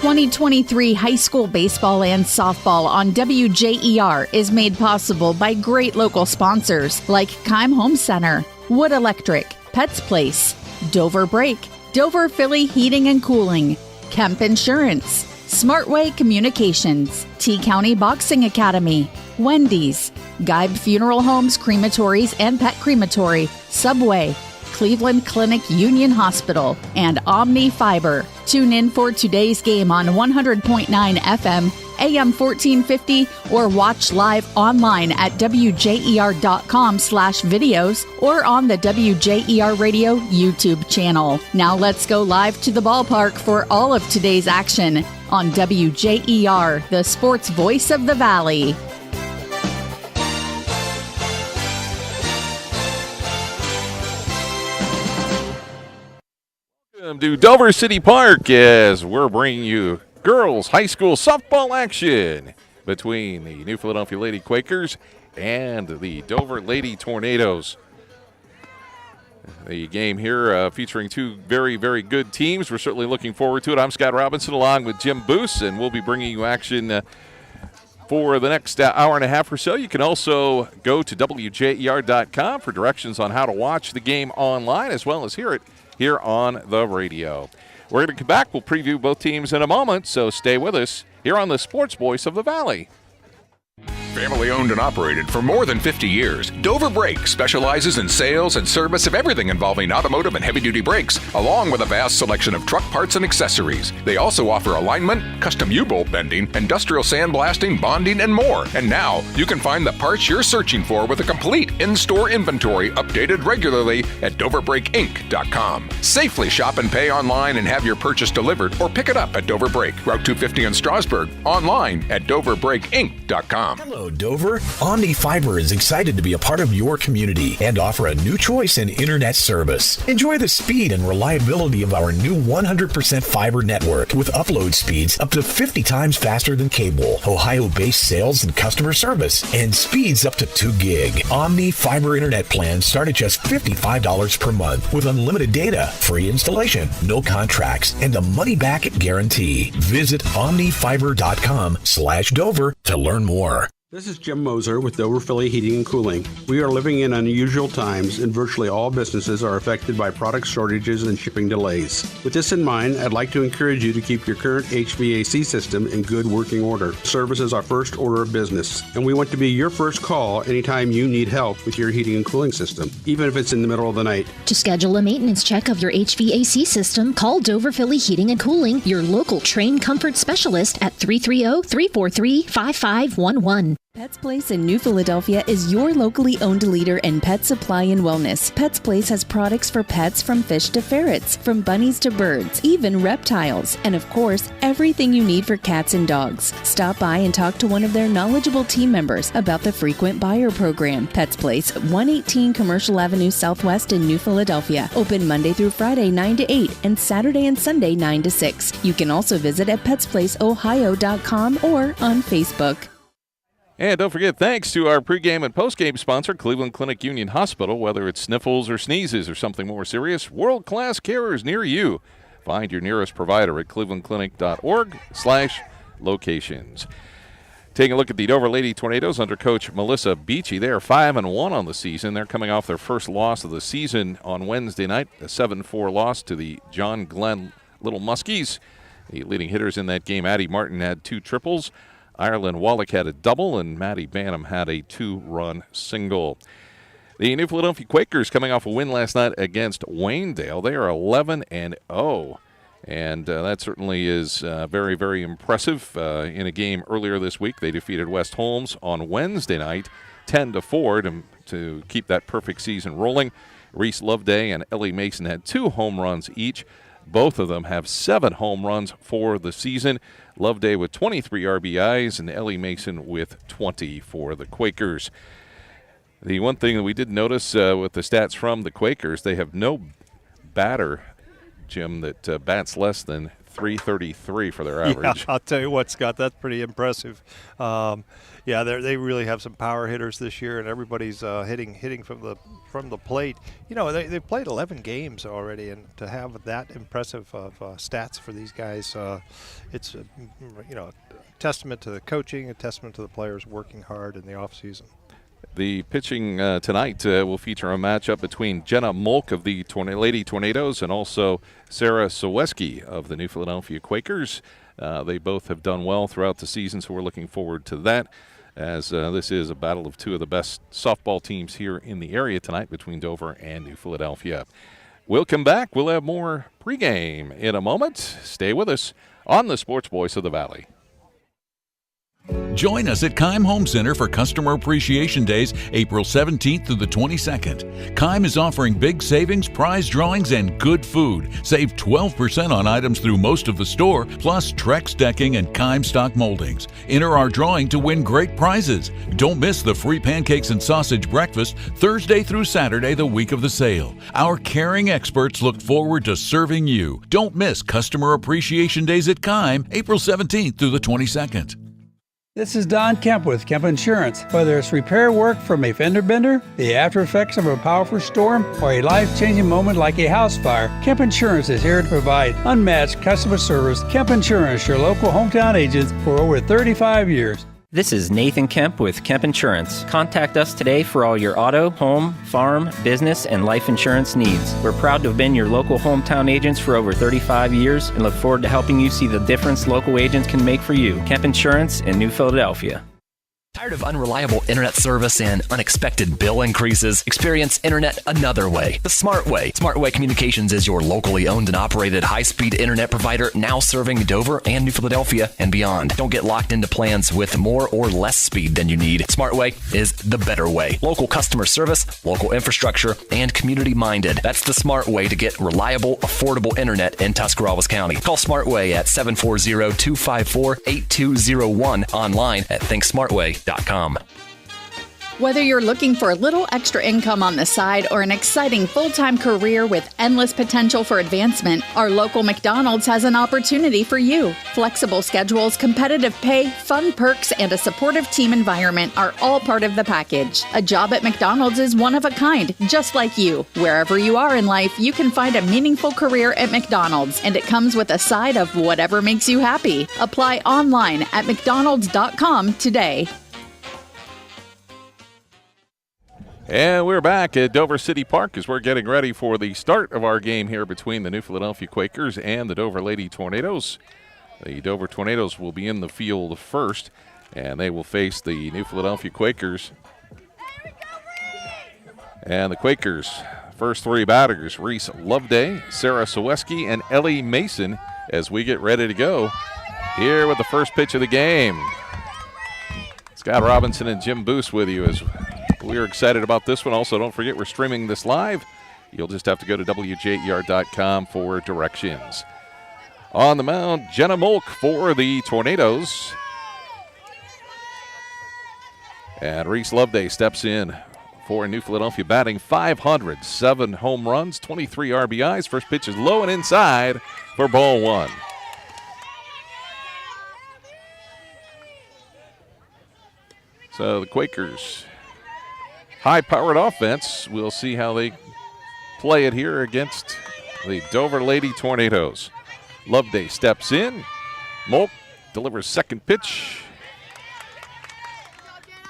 2023 high school baseball and softball on WJER is made possible by great local sponsors like Keim Home Center, Wood Electric, Pets Place, Dover Brake, Dover Philly Heating and Cooling, Kemp Insurance, Smartway Communications, T-County Boxing Academy, Wendy's, Geib Funeral Homes, Crematories and Pet Crematory, Subway, Cleveland Clinic Union Hospital, and Omni Fiber. Tune in for today's game on 100.9 FM, AM 1450, or watch live online at WJER.com/videos or on the WJER Radio YouTube channel. Now let's go live to the ballpark for all of today's action on WJER, the sports voice of the Valley. Welcome to Dover City Park as we're bringing you girls high school softball action between the New Philadelphia Lady Quakers and the Dover Lady Tornadoes. The game here featuring two very, very good teams. We're certainly looking forward to it. I'm Scott Robinson along with Jim Boos, and we'll be bringing you action for the next hour and a half or so. You can also go to WJER.com for directions on how to watch the game online as well as hear it here on the radio. We're going to come back. We'll preview both teams in a moment, so stay with us here on the Sports Voice of the Valley. Family owned and operated for more than 50 years, Dover Brake specializes in sales and service of everything involving automotive and heavy-duty brakes, along with a vast selection of truck parts and accessories. They also offer alignment, custom U-bolt bending, industrial sandblasting, bonding, and more. And now, you can find the parts you're searching for with a complete in-store inventory updated regularly at DoverBrakeInc.com. Safely shop and pay online and have your purchase delivered, or pick it up at Dover Brake, Route 250 in Strasburg, online at DoverBrakeInc.com. Hello, Dover. Omni Fiber is excited to be a part of your community and offer a new choice in internet service. Enjoy the speed and reliability of our new 100% fiber network with upload speeds up to 50 times faster than cable, Ohio-based sales and customer service, and speeds up to 2 gig. Omni Fiber internet plans start at just $55 per month with unlimited data, free installation, no contracts, and a money-back guarantee. Visit omnifiber.com/Dover to learn more. This is Jim Moser with Dover Philly Heating and Cooling. We are living in unusual times, and virtually all businesses are affected by product shortages and shipping delays. With this in mind, I'd like to encourage you to keep your current HVAC system in good working order. Service is our first order of business, and we want to be your first call anytime you need help with your heating and cooling system, even if it's in the middle of the night. To schedule a maintenance check of your HVAC system, call Dover Philly Heating and Cooling, your local trained comfort specialist at 330-343-5511. Pets Place in New Philadelphia is your locally owned leader in pet supply and wellness. Pets Place has products for pets from fish to ferrets, from bunnies to birds, even reptiles, and of course, everything you need for cats and dogs. Stop by and talk to one of their knowledgeable team members about the frequent buyer program. Pets Place, 118 Commercial Avenue Southwest in New Philadelphia. Open Monday through Friday 9 to 8 and Saturday and Sunday 9 to 6. You can also visit at petsplaceohio.com or on Facebook. And don't forget, thanks to our pregame and postgame sponsor, Cleveland Clinic Union Hospital. Whether it's sniffles or sneezes or something more serious, world-class care is near you. Find your nearest provider at clevelandclinic.org/locations. Taking a look at the Dover Lady Tornadoes under Coach Melissa Beachy. They are 5-1 on the season. They're coming off their first loss of the season on Wednesday night, a 7-4 loss to the John Glenn Little Muskies. The leading hitters in that game, Addie Martin, had 2 triples. Ireland Wallach had a double, and Maddie Banham had a 2-run single. The New Philadelphia Quakers coming off a win last night against Waynedale. They are 11-0, and that certainly is very, very impressive. In a game earlier this week, they defeated West Holmes on Wednesday night, 10-4, to keep that perfect season rolling. Reese Loveday and Ellie Mason had 2 home runs each. Both of them have 7 home runs for the season. Loveday with 23 RBIs and Ellie Mason with 20 for the Quakers. The one thing that we did notice with the stats from the Quakers, they have no batter, Jim, that bats less than .333 for their average. Yeah, I'll tell you what, Scott, that's pretty impressive. They really have some power hitters this year, and everybody's hitting from the plate. They've played 11 games already, and to have that impressive of stats for these guys, it's a testament to the coaching, a testament to the players working hard in the offseason. The pitching tonight will feature a matchup between Jenna Molk of the Lady Tornadoes and also Sarah Soweski of the New Philadelphia Quakers. They both have done well throughout the season, so we're looking forward to that, as this is a battle of two of the best softball teams here in the area tonight between Dover and New Philadelphia. We'll come back. We'll have more pregame in a moment. Stay with us on the Sports Voice of the Valley. Join us at Keim Home Center for Customer Appreciation Days, April 17th through the 22nd. Keim is offering big savings, prize drawings, and good food. Save 12% on items through most of the store, plus Trex decking and Keim stock moldings. Enter our drawing to win great prizes. Don't miss the free pancakes and sausage breakfast Thursday through Saturday, the week of the sale. Our caring experts look forward to serving you. Don't miss Customer Appreciation Days at Keim, April 17th through the 22nd. This is Don Kemp with Kemp Insurance. Whether it's repair work from a fender bender, the after effects of a powerful storm, or a life-changing moment like a house fire, Kemp Insurance is here to provide unmatched customer service. Kemp Insurance, your local hometown agents for over 35 years. This is Nathan Kemp with Kemp Insurance. Contact us today for all your auto, home, farm, business, and life insurance needs. We're proud to have been your local hometown agents for over 35 years and look forward to helping you see the difference local agents can make for you. Kemp Insurance in New Philadelphia. Tired of unreliable internet service and unexpected bill increases? Experience internet another way, the Smart Way. Smart Way Communications is your locally owned and operated high-speed internet provider, now serving Dover and New Philadelphia and beyond. Don't get locked into plans with more or less speed than you need. Smart Way is the better way. Local customer service, local infrastructure, and community-minded. That's the Smart Way to get reliable, affordable internet in Tuscarawas County. Call Smart Way at 740-254-8201, online at thinksmartway.com. Whether you're looking for a little extra income on the side or an exciting full-time career with endless potential for advancement, our local McDonald's has an opportunity for you. Flexible schedules, competitive pay, fun perks, and a supportive team environment are all part of the package. A job at McDonald's is one of a kind, just like you. Wherever you are in life, you can find a meaningful career at McDonald's, and it comes with a side of whatever makes you happy. Apply online at mcdonalds.com today. And we're back at Dover City Park as we're getting ready for the start of our game here between the New Philadelphia Quakers and the Dover Lady Tornadoes. The Dover Tornadoes will be in the field first, and they will face the New Philadelphia Quakers. And the Quakers' first three batters, Reese Loveday, Sarah Soweski, and Ellie Mason, as we get ready to go here with the first pitch of the game. Scott Robinson and Jim Boose with you as we're excited about this one. Also, don't forget we're streaming this live. You'll just have to go to WJER.com for directions. On the mound, Jenna Molk for the Tornadoes. And Reese Loveday steps in for New Philadelphia, batting .500, 7 home runs, 23 RBIs. First pitch is low and inside for ball one. So the Quakers, high-powered offense. We'll see how they play it here against the Dover Lady Tornadoes. Loveday steps in. Molk delivers second pitch.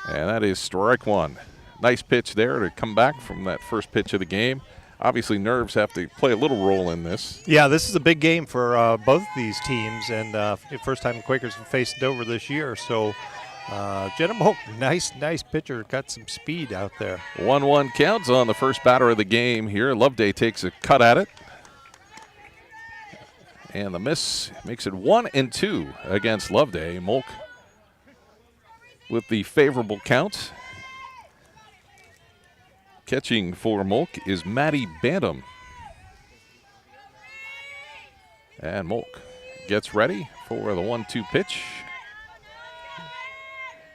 And that is strike one. Nice pitch there to come back from that first pitch of the game. Obviously, nerves have to play a little role in this. Yeah, this is a big game for both these teams, and the first time the Quakers have faced Dover this year. So Jenna Molk, nice pitcher, got some speed out there. 1-1 counts on the first batter of the game here. Loveday takes a cut at it. And the miss makes it 1-2 against Loveday. Molk with the favorable count. Catching for Molk is Maddie Bantam. And Molk gets ready for the 1-2 pitch.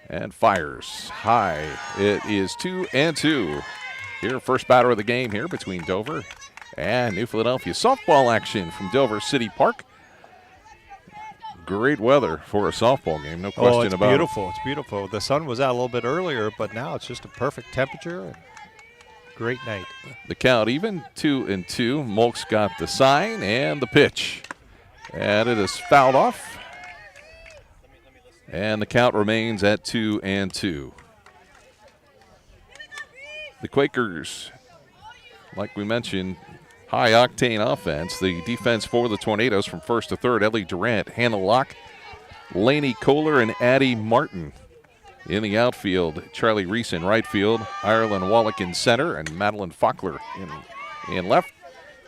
And fires high. It is 2-2. Here, first batter of the game here between Dover and New Philadelphia. Softball action from Dover City Park. great weather for a softball game, no question about it. It's beautiful. The sun was out a little bit earlier, but now it's just a perfect temperature and great night. The count even, 2-2. Molk's got the sign and the pitch. And it is fouled off. And the count remains at 2-2. The Quakers, like we mentioned, high-octane offense. The defense for the Tornadoes from first to third, Ellie Durant, Hannah Locke, Lainey Kohler, and Addie Martin. In the outfield, Charlie Reese in right field, Ireland Wallach in center, and Madeline Faulkner in left.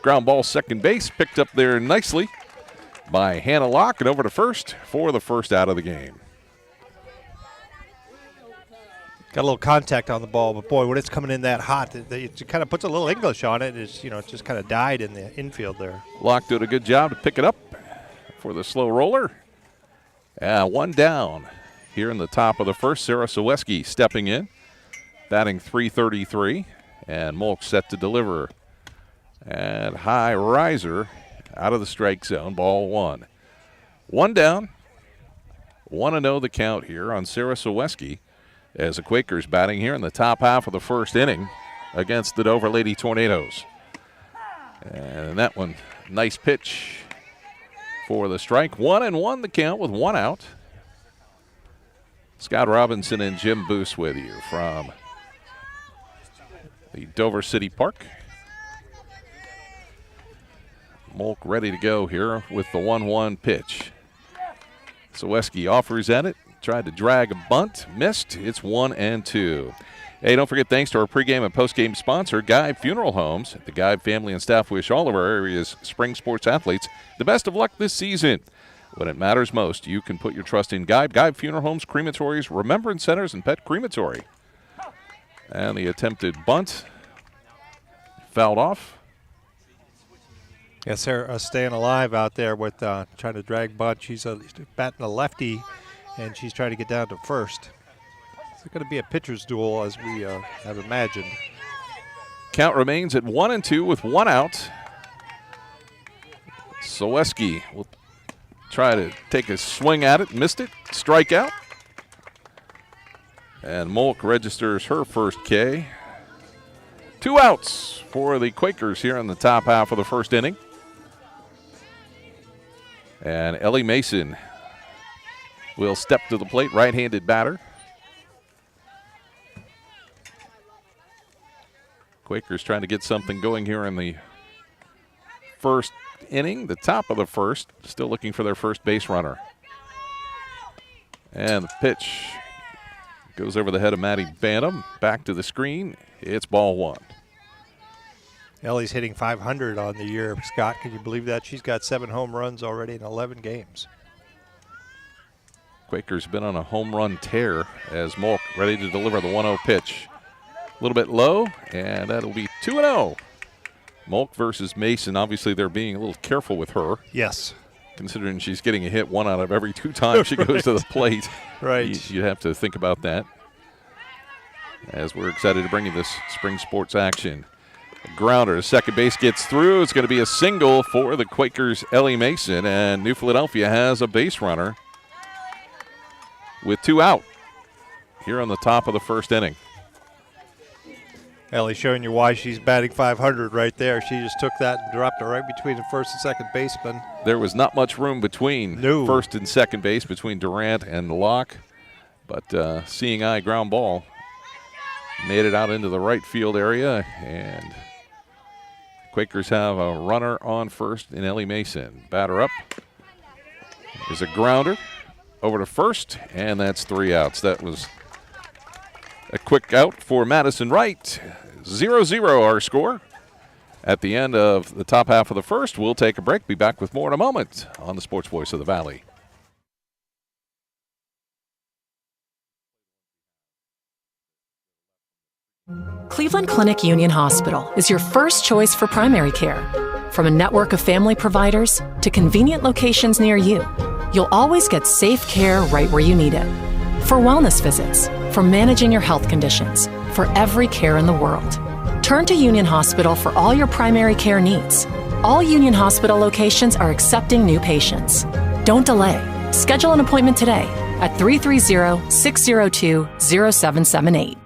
Ground ball second base, picked up there nicely by Hannah Locke, and over to first for the first out of the game. Got a little contact on the ball, but boy, when it's coming in that hot, it kind of puts a little English on it. It's, it just kind of died in the infield there. Locke did a good job to pick it up for the slow roller. One down. Here in the top of the first, Sarah Soweski stepping in, batting .333, and Molk set to deliver. And high riser out of the strike zone, ball one. One down, 1-0 the count here on Sarah Soweski as the Quakers batting here in the top half of the first inning against the Dover Lady Tornadoes. And that one, nice pitch for the strike. 1-1 the count with one out. Scott Robinson and Jim Boose with you from the Dover City Park. Molk ready to go here with the 1-1 pitch. Soweski offers at it, tried to drag a bunt, missed. It's 1-2. Hey, don't forget, thanks to our pregame and postgame sponsor, Guide Funeral Homes. The Guide family and staff wish all of our area's spring sports athletes the best of luck this season. When it matters most, you can put your trust in Guide. Guide Funeral Homes, crematories, remembrance centers, and pet crematory. And the attempted bunt fouled off. Yeah, Sarah staying alive out there with trying to drag bunt. She's batting a lefty, and she's trying to get down to first. It's going to be a pitcher's duel as we have imagined. Count remains at 1-2 with one out. Soweski will try to take a swing at it, missed it, strikeout. And Molk registers her first K. 2 outs for the Quakers here in the top half of the first inning. And Ellie Mason will step to the plate, right-handed batter. Quakers trying to get something going here in the first inning, the top of the first, still looking for their first base runner. And the pitch goes over the head of Maddie Bantam, back to the screen. It's ball one. Ellie's hitting .500 on the year. Scott, can you believe that? She's got 7 home runs already in 11 games. Quakers been on a home run tear as Molk ready to deliver the 1-0 pitch. A little bit low, and that'll be 2-0. Molk versus Mason. Obviously, they're being a little careful with her. Yes. Considering she's getting a hit 1 out of every 2 times she goes to the plate. Right. You have to think about that. As we're excited to bring you this spring sports action. A grounder to second base gets through. It's going to be a single for the Quakers' Ellie Mason, and New Philadelphia has a base runner with 2 out here on the top of the first inning. Ellie showing you why she's batting .500 right there. She just took that and dropped it right between the first and second baseman. There was not much room between first and second base, between Durant and Locke, but seeing eye ground ball made it out into the right field area, and Quakers have a runner on first in Ellie Mason. Batter up is a grounder over to first, and that's 3 outs. That was a quick out for Madison Wright. 0-0 our score. At the end of the top half of the first, we'll take a break. Be back with more in a moment on the Sports Voice of the Valley. Cleveland Clinic Union Hospital is your first choice for primary care. From a network of family providers to convenient locations near you, you'll always get safe care right where you need it. For wellness visits, for managing your health conditions, for every care in the world. Turn to Union Hospital for all your primary care needs. All Union Hospital locations are accepting new patients. Don't delay. Schedule an appointment today at 330-602-0778.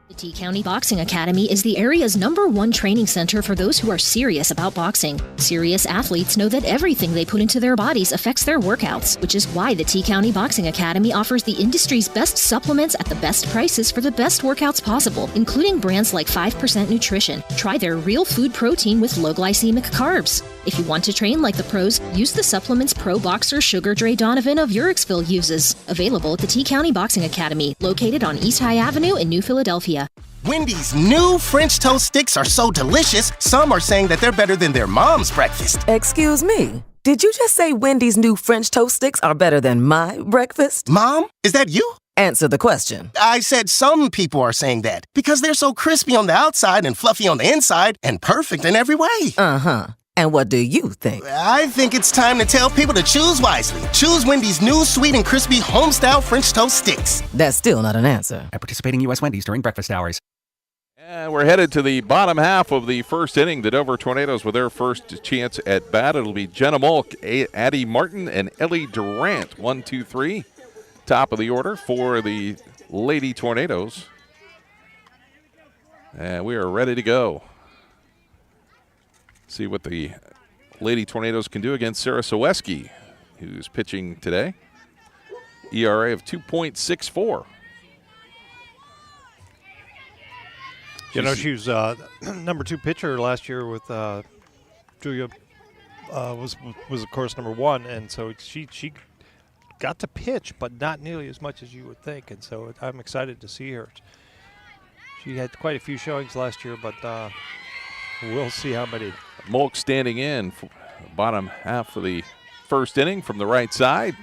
The T-County Boxing Academy is the area's #1 training center for those who are serious about boxing. Serious athletes know that everything they put into their bodies affects their workouts, which is why the T-County Boxing Academy offers the industry's best supplements at the best prices for the best workouts possible, including brands like 5% Nutrition. Try their real food protein with low glycemic carbs. If you want to train like the pros, use the supplements pro boxer Sugar Dre Donovan of Urixville uses. Available at the T-County Boxing Academy, located on East High Avenue in New Philadelphia. Wendy's new French toast sticks are so delicious, some are saying that they're better than their mom's breakfast. Excuse me, did you just say Wendy's new French toast sticks are better than my breakfast? Mom, is that you? Answer the question. I said some people are saying that because they're so crispy on the outside and fluffy on the inside and perfect in every way. Uh-huh. And what do you think? I think it's time to tell people to choose wisely. Choose Wendy's new sweet and crispy home-style French toast sticks. That's still not an answer. At participating U.S. Wendy's during breakfast hours. And we're headed to the bottom half of the first inning. The Dover Tornadoes with their first chance at bat. It'll be Jenna Molk, Addie Martin, and Ellie Durant. 1, 2, 3. Top of the order for the Lady Tornadoes. And we are ready to go. See what the Lady Tornadoes can do against Sarah Soweski, who's pitching today. ERA of 2.64. You know, she was #2 pitcher last year with Julia. Was of course #1, and so she got to pitch, but not nearly as much as you would think. And so I'm excited to see her. She had quite a few showings last year, but we'll see how many. Molk standing in for the bottom half of the first inning from the right side.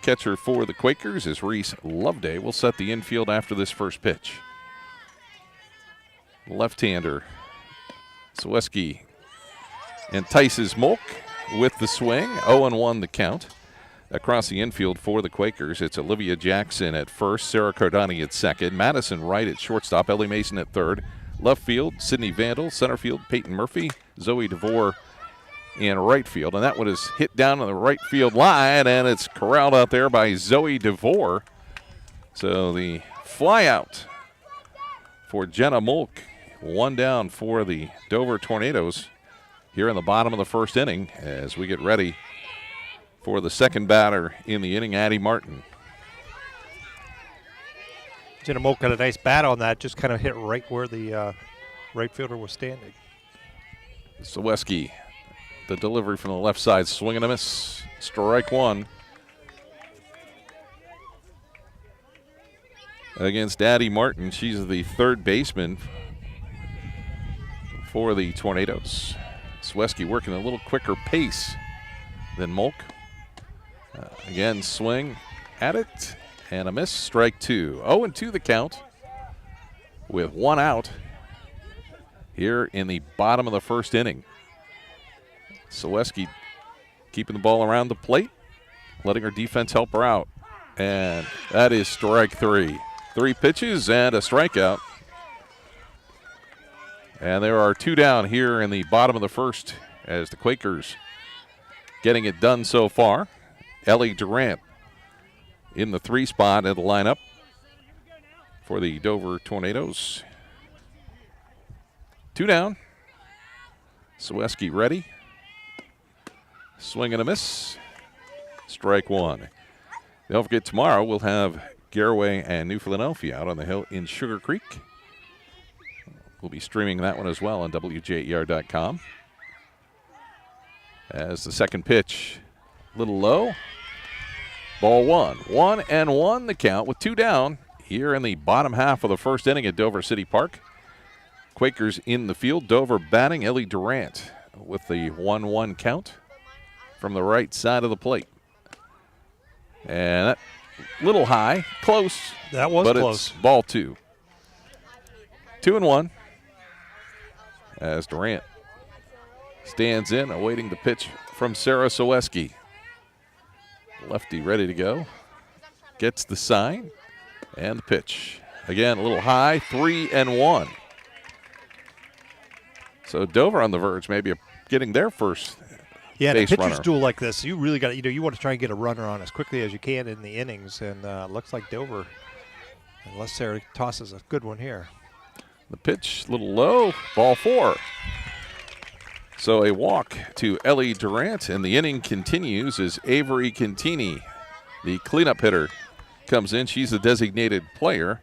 Catcher for the Quakers is Reese Loveday. Will set the infield after this first pitch. Left-hander Soweski entices Molk with the swing. 0-1 the count. Across the infield for the Quakers, it's Olivia Jackson at first, Sarah Cardani at second, Madison Wright at shortstop, Ellie Mason at third. Left field, Sydney Vandal. Center field, Peyton Murphy. Zoe DeVore in right field. And that one is hit down on the right field line, and it's corralled out there by Zoe DeVore. So the fly out for Jenna Molk. One down for the Dover Tornadoes here in the bottom of the first inning as we get ready for the second batter in the inning, Addie Martin. Jenna Molk got a nice bat on that, just kind of hit right where the right fielder was standing. Soweski, the delivery from the left side, swing and a miss. Strike one. Against Addie Martin, she's the third baseman for the Tornadoes. Soweski working a little quicker pace than Molk. Again, swing at it. And a miss, strike two. 0-2 the count with one out here in the bottom of the first inning. Soweski keeping the ball around the plate, letting her defense help her out. And that is strike three. 3 pitches and a strikeout. And there are 2 down here in the bottom of the first as the Quakers getting it done so far. Ellie Durant in the 3 spot at the lineup for the Dover Tornadoes. 2 down. Soweski ready. Swing and a miss. Strike one. Don't forget, tomorrow we'll have Garraway and New Philadelphia out on the hill in Sugar Creek. We'll be streaming that one as well on WJER.com. As the second pitch, a little low. Ball one. 1-1 the count with 2 down here in the bottom half of the first inning at Dover City Park. Quakers in the field. Dover batting. Ellie Durant with the 1-1 count from the right side of the plate. And that little high. Close. That was but close. It's ball 2. 2-1 as Durant stands in, awaiting the pitch from Sarah Soweski. Lefty ready to go. Gets the sign and the pitch. Again, a little high, 3-1. So Dover on the verge, maybe getting their first Yeah, in a base pitcher's runner. duel like this, you really got to, you want to try and get a runner on as quickly as you can in the innings. And looks like Dover, unless Sarah tosses a good one here. The pitch, a little low, ball 4. So a walk to Ellie Durant, and the inning continues as Avery Contini, the cleanup hitter, comes in. She's the designated player.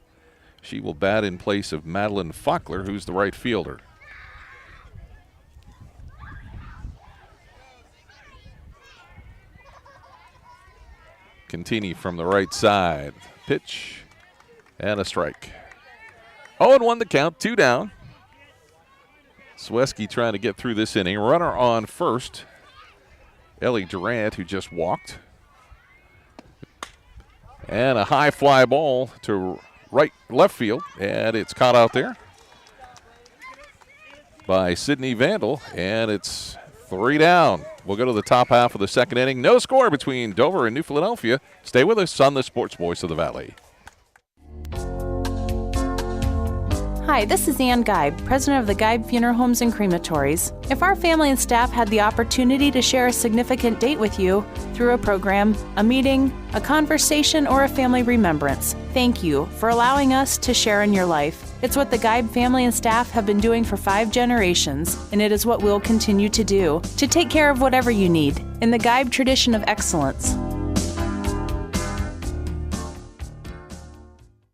She will bat in place of Madeline Faulkner, who's the right fielder. Contini from the right side. Pitch and a strike. 0-1 the count, 2 down. Sweski trying to get through this inning. Runner on first. Ellie Durant, who just walked. And a high fly ball to left field, and it's caught out there by Sydney Vandal, and it's 3 down. We'll go to the top half of the second inning. No score between Dover and New Philadelphia. Stay with us on the Sports Voice of the Valley. Hi, this is Ann Geib, president of the Geib Funeral Homes and Crematories. If our family and staff had the opportunity to share a significant date with you through a program, a meeting, a conversation, or a family remembrance, thank you for allowing us to share in your life. It's what the Geib family and staff have been doing for 5 generations, and it is what we'll continue to do, to take care of whatever you need, in the Geib tradition of excellence.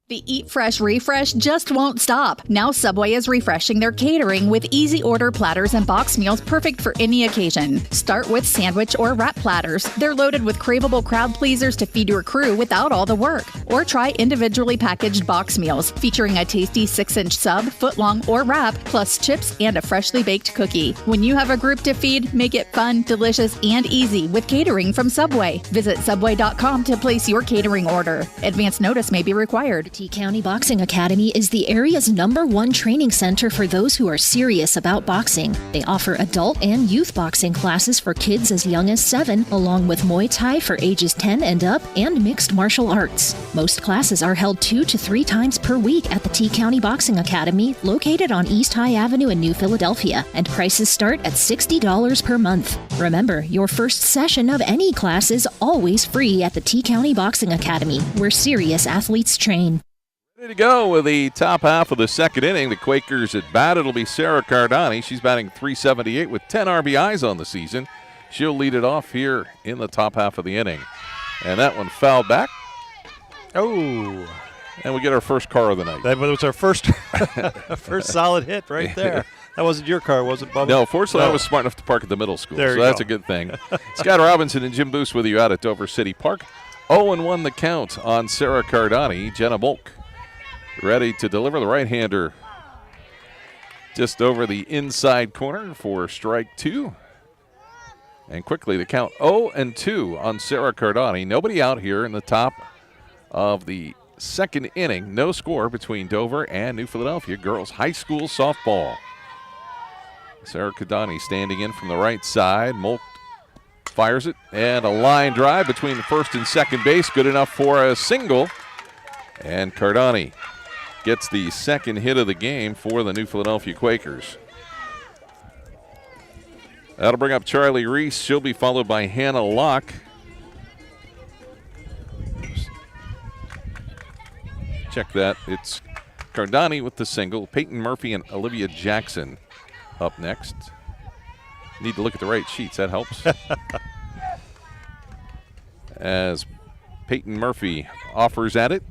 The Eat Fresh refresh just won't stop. Now Subway is refreshing their catering with easy order platters and box meals perfect for any occasion. Start with sandwich or wrap platters. They're loaded with craveable crowd pleasers to feed your crew without all the work. Or try individually packaged box meals featuring a tasty 6-inch sub, footlong, or wrap, plus chips and a freshly baked cookie. When you have a group to feed, make it fun, delicious, and easy with catering from Subway. Visit Subway.com to place your catering order. Advance notice may be required. T-County Boxing Academy is the area's #1 training center for those who are serious about boxing. They offer adult and youth boxing classes for kids as young as 7, along with Muay Thai for ages 10 and up, and mixed martial arts. Most classes are held 2 to 3 times per week at the T-County Boxing Academy, located on East High Avenue in New Philadelphia, and prices start at $60 per month. Remember, your first session of any class is always free at the T-County Boxing Academy, where serious athletes train. Ready to go with the top half of the second inning. The Quakers at bat. It'll be Sarah Cardani. She's batting .378 with 10 RBIs on the season. She'll lead it off here in the top half of the inning. And that one fouled back. Oh. And we get our first car of the night. That was our first solid hit right there. That wasn't your car, was it, Bubba? No, fortunately I was smart enough to park at the middle school, so that's a good thing. Scott Robinson and Jim Boose with you out at Dover City Park. 0-1 the count on Sarah Cardani. Jenna Volk ready to deliver the right-hander just over the inside corner for strike 2. And quickly the count 0-2 on Sarah Cardani. Nobody out here in the top of the second inning. No score between Dover and New Philadelphia girls high school softball. Sarah Cardani standing in from the right side. Molt fires it, and a line drive between the first and second base. Good enough for a single. And Cardani gets the second hit of the game for the New Philadelphia Quakers. That'll bring up Charlie Reese. She'll be followed by Hannah Locke. Check that. It's Cardani with the single. Peyton Murphy and Olivia Jackson up next. Need to look at the right sheets. That helps. As Peyton Murphy offers at it.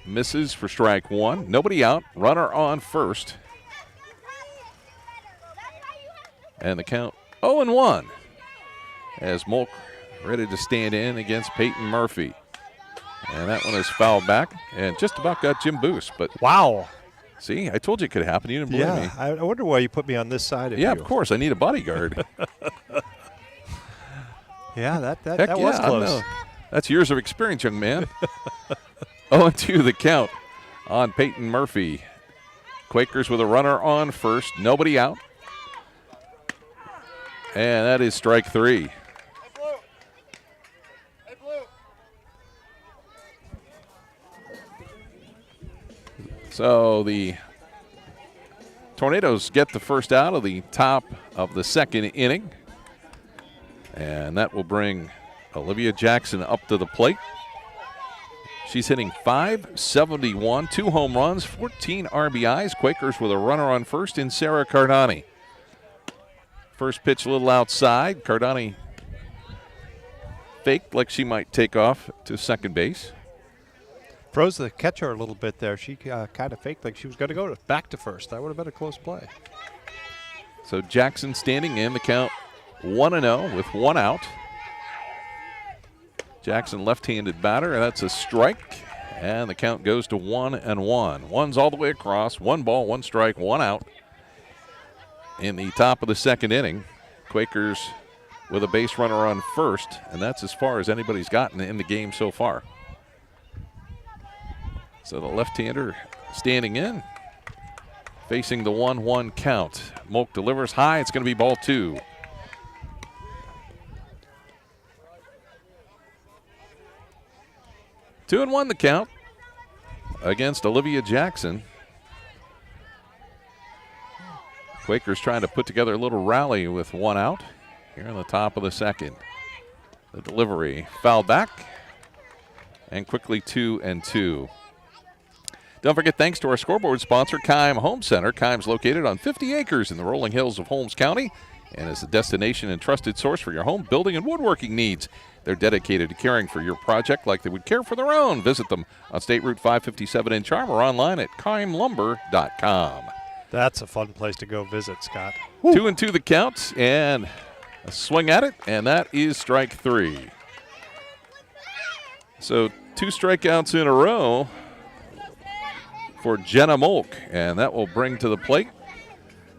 Misses for strike 1. Nobody out. Runner on first. And the count 0-1 as Molk ready to stand in against Peyton Murphy. And that one is fouled back and just about got Jim Boose. But wow. See, I told you it could happen. You didn't believe me. I wonder why you put me on this side of you. Of course. I need a bodyguard. Yeah, that was close. That's years of experience, young man. 0-2 the count on Peyton Murphy. Quakers with a runner on first. Nobody out. And that is strike 3. So the Tornadoes get the first out of the top of the second inning. And that will bring Olivia Jackson up to the plate. She's hitting .571, 2 home runs, 14 RBIs. Quakers with a runner on first in Sarah Cardani. First pitch a little outside. Cardani faked like she might take off to second base. Froze the catcher a little bit there. She kind of faked like she was going to go back to first. That would have been a close play. So Jackson standing in, the count 1-0 with 1 out. Jackson left-handed batter, and that's a strike. And the count goes to 1-1. One's all the way across. 1 ball, 1 strike, 1 out. In the top of the second inning, Quakers with a base runner on first, and that's as far as anybody's gotten in the game so far. So the left-hander standing in, facing the 1-1 count. Molk delivers high. It's going to be ball 2. Two and 1 the count against Olivia Jackson. Quakers trying to put together a little rally with 1 out here in the top of the second. The delivery fouled back, and quickly 2-2. Don't forget, thanks to our scoreboard sponsor, Keim Home Center. Keim's located on 50 acres in the rolling hills of Holmes County and is a destination and trusted source for your home building and woodworking needs. They're dedicated to caring for your project like they would care for their own. Visit them on State Route 557 in Charm or online at keimlumber.com. That's a fun place to go visit, Scott. 2-2 the count, and a swing at it, and that is strike 3. So 2 strikeouts in a row for Jenna Molk, and that will bring to the plate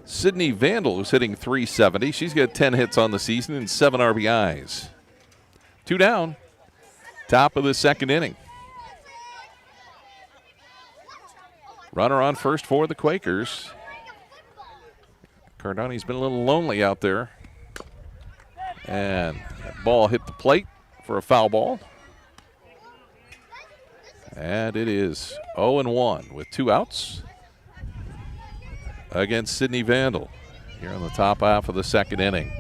Sydney Vandal, who's hitting .370. She's got 10 hits on the season and 7 RBIs. 2 down, top of the second inning. Runner on first for the Quakers. Cardani's been a little lonely out there. And that ball hit the plate for a foul ball. And it is 0-1 with 2 outs against Sydney Vandal here in the top half of the second inning.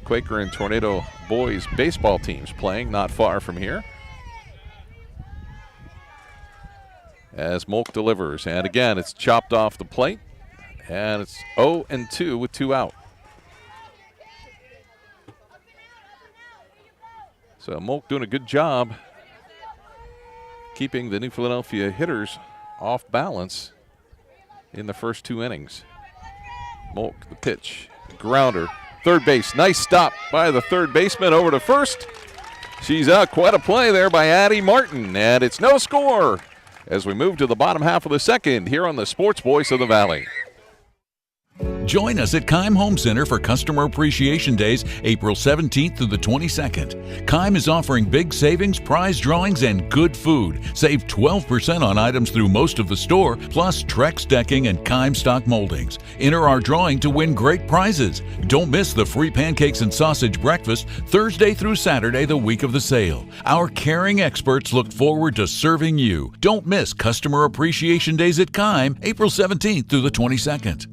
Quaker and Tornado boys baseball teams playing not far from here. As Molk delivers, and again it's chopped off the plate, and it's 0-2 with 2 out. So Molk doing a good job keeping the New Philadelphia hitters off balance in the first 2 innings. Molk, the pitch, grounder, third base, nice stop by the third baseman over to first. She's out, quite a play there by Addie Martin, and it's no score as we move to the bottom half of the second here on the Sports Voice of the Valley. Join us at Keim Home Center for Customer Appreciation Days, April 17th through the 22nd. Keim is offering big savings, prize drawings, and good food. Save 12% on items through most of the store, plus Trex decking and Keim stock moldings. Enter our drawing to win great prizes. Don't miss the free pancakes and sausage breakfast Thursday through Saturday, the week of the sale. Our caring experts look forward to serving you. Don't miss Customer Appreciation Days at Keim, April 17th through the 22nd.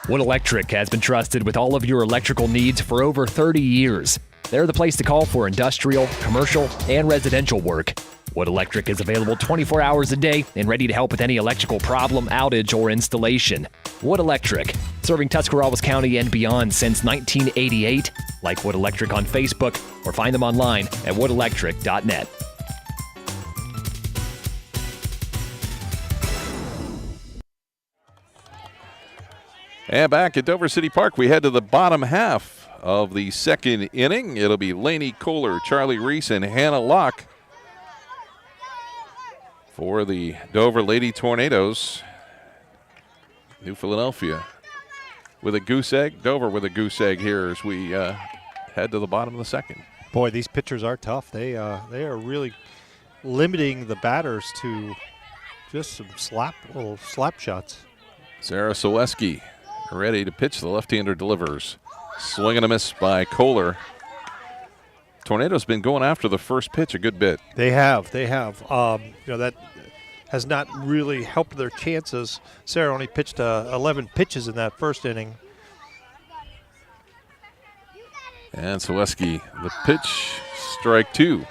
Wood Electric has been trusted with all of your electrical needs for over 30 years. They're the place to call for industrial, commercial, and residential work. Wood Electric is available 24 hours a day and ready to help with any electrical problem, outage, or installation. Wood Electric, serving Tuscarawas County and beyond since 1988. Like Wood Electric on Facebook or find them online at woodelectric.net. And back at Dover City Park, we head to the bottom half of the second inning. It'll be Lainey Kohler, Charlie Reese, and Hannah Locke for the Dover Lady Tornadoes. New Philadelphia with a goose egg. Dover with a goose egg here as we head to the bottom of the second. Boy, these pitchers are tough. They are really limiting the batters to just some little slap shots. Sarah Soweski ready to pitch. The left-hander delivers. Swing and a miss by Kohler. Tornado's been going after the first pitch a good bit. They have. That has not really helped their chances. Sarah only pitched 11 pitches in that first inning. And Soweski, the pitch, strike 2.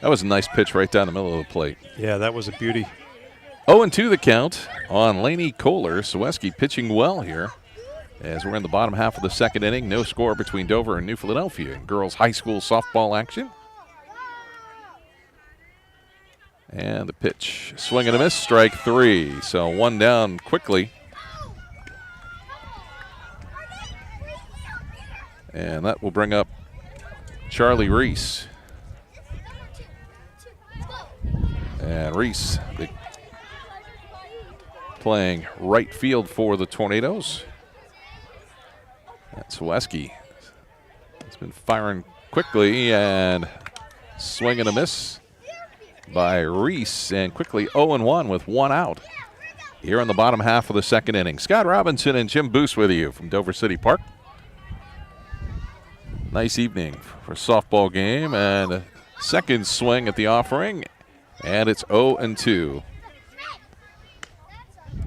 That was a nice pitch right down the middle of the plate. Yeah, that was a beauty. 0-2 the count on Lainey Kohler. Soweski pitching well here as we're in the bottom half of the second inning. No score between Dover and New Philadelphia in girls high school softball action. And the pitch, swing and a miss, strike 3. So 1 down quickly. And that will bring up Charlie Reese. And Reese playing right field for the Tornadoes. And Soweski has been firing quickly, and swing and a miss by Reese, and quickly 0-1 with 1 out here in the bottom half of the second inning. Scott Robinson and Jim Boose with you from Dover City Park. Nice evening for a softball game, and a second swing at the offering, and it's 0-2.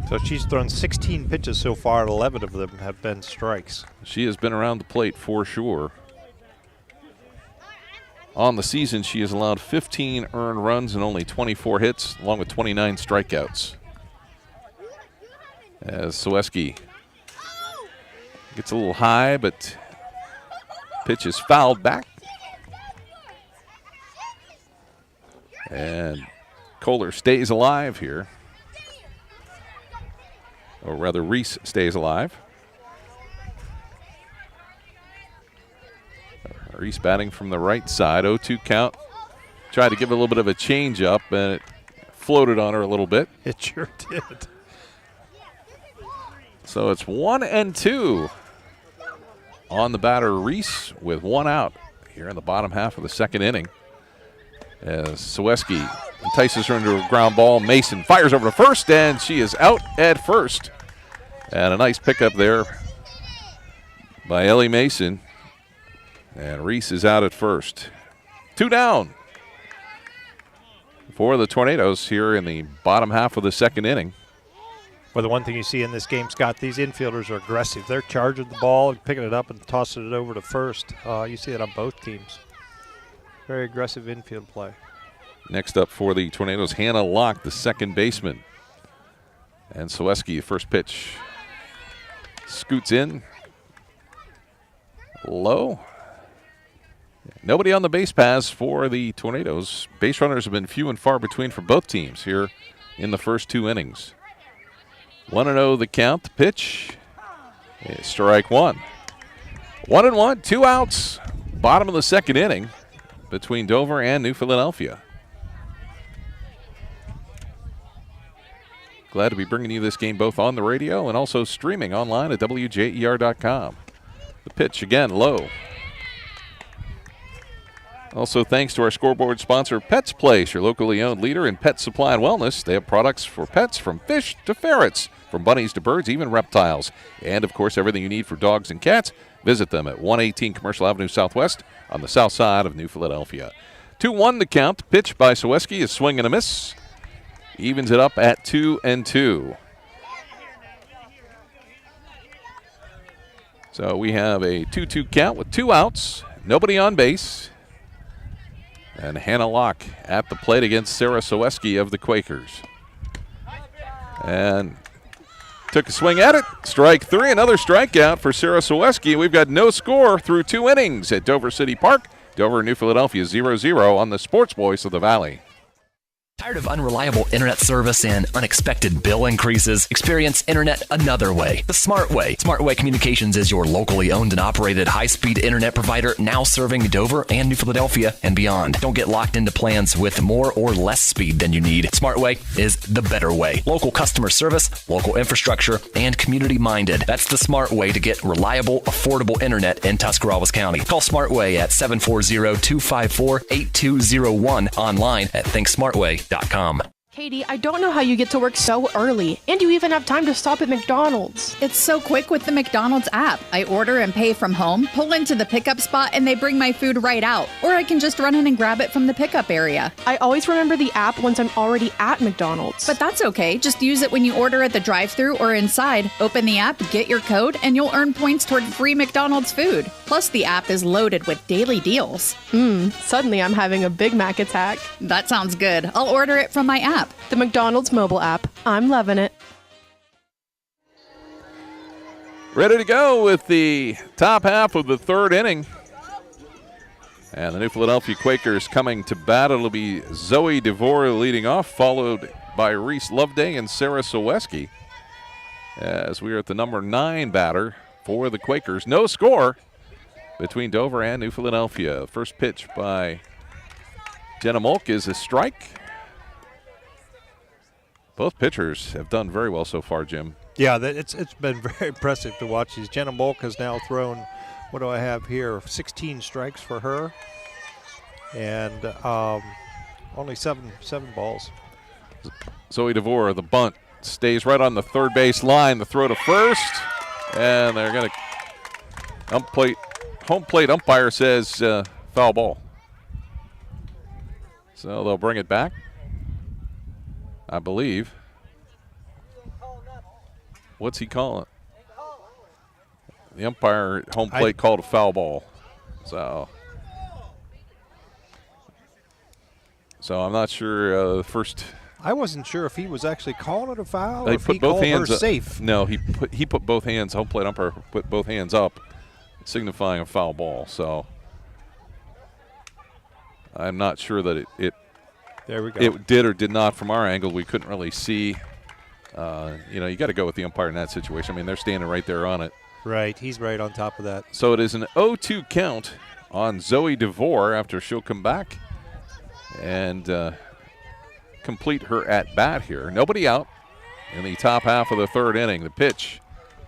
So she's thrown 16 pitches so far, and 11 of them have been strikes. She has been around the plate for sure. On the season, she has allowed 15 earned runs and only 24 hits, along with 29 strikeouts. As Soweski gets a little high, but pitch is fouled back. And Kohler stays alive here. Or rather, Reese stays alive. Reese batting from the right side, 0-2 count. Tried to give it a little bit of a change up, and it floated on her a little bit. It sure did. So it's 1-2 on the batter, Reese, with 1 out here in the bottom half of the second inning. As Soweski entices her into a ground ball, Mason fires over to first, and she is out at first. And a nice pickup there by Ellie Mason. And Reese is out at first. 2 down for the Tornadoes here in the bottom half of the second inning. Well, the one thing you see in this game, Scott, these infielders are aggressive. They're charging the ball, picking it up, and tossing it over to first. You see that on both teams. Very aggressive infield play. Next up for the Tornadoes, Hannah Locke, the second baseman. And Soweski, the first pitch, scoots in low. Nobody on the base paths for the Tornadoes. Base runners have been few and far between for both teams here in the first 2 innings. 1-0 the count. The pitch is strike 1. 1-1, 2 outs. Bottom of the second inning between Dover and New Philadelphia. Glad to be bringing you this game both on the radio and also streaming online at WJER.com. The pitch again low. Also, thanks to our scoreboard sponsor, Pets Place, your locally owned leader in pet supply and wellness. They have products for pets from fish to ferrets, from bunnies to birds, even reptiles. And, of course, everything you need for dogs and cats. Visit them at 118 Commercial Avenue Southwest on the south side of New Philadelphia. 2-1 the count. Pitch by Soweski is swing and a miss. Evens it up at 2-2. So we have a 2-2 count with 2 outs. Nobody on base. And Hannah Locke at the plate against Sarah Soweski of the Quakers. And took a swing at it. Strike 3, another strikeout for Sarah Soweski. We've got no score through 2 innings at Dover City Park. Dover, New Philadelphia 0-0 on the Sports Voice of the Valley. Tired of unreliable internet service and unexpected bill increases? Experience internet another way, the smart way. Smart Way Communications is your locally owned and operated high-speed internet provider, now serving Dover and New Philadelphia and beyond. Don't get locked into plans with more or less speed than you need. Smart Way is the better way. Local customer service, local infrastructure, and community-minded. That's the smart way to get reliable, affordable internet in Tuscarawas County. Call Smart Way at 740-254-8201, online at thinksmartway.com. Katie, I don't know how you get to work so early, and you even have time to stop at McDonald's. It's so quick with the McDonald's app. I order and pay from home, pull into the pickup spot, and they bring my food right out. Or I can just run in and grab it from the pickup area. I always remember the app once I'm already at McDonald's. But that's okay. Just use it when you order at the drive-thru or inside. Open the app, get your code, and you'll earn points toward free McDonald's food. Plus, the app is loaded with daily deals. Suddenly I'm having a Big Mac attack. That sounds good. I'll order it from my app. The McDonald's mobile app. I'm loving it. Ready to go with the top half of the third inning. And the New Philadelphia Quakers coming to bat. It'll be Zoe DeVore leading off, followed by Reese Loveday and Sarah Soweski. As we are at the number 9 batter for the Quakers. No score between Dover and New Philadelphia. First pitch by Jenna Molk is a strike. Both pitchers have done very well so far, Jim. Yeah, it's been very impressive to watch these. Jenna Molk has now thrown, what do I have here, 16 strikes for her, and only seven balls. Zoe DeVore, the bunt, stays right on the third base line. The throw to first, and they're going to home plate umpire says foul ball. So they'll bring it back, I believe. What's he calling? The umpire at home plate called a foul ball. So I'm not sure first. I wasn't sure if he was actually calling it a foul or He if put he both called hands her up. safe. No, he put both hands. Home plate umpire put both hands up, signifying a foul ball. So I'm not sure that it there we go. It did or did not from our angle. We couldn't really see. You got to go with the umpire in that situation. I mean, they're standing right there on it. Right, he's right on top of that. So it is an 0-2 count on Zoe DeVore after she'll come back and complete her at-bat here. Nobody out in the top half of the third inning. The pitch,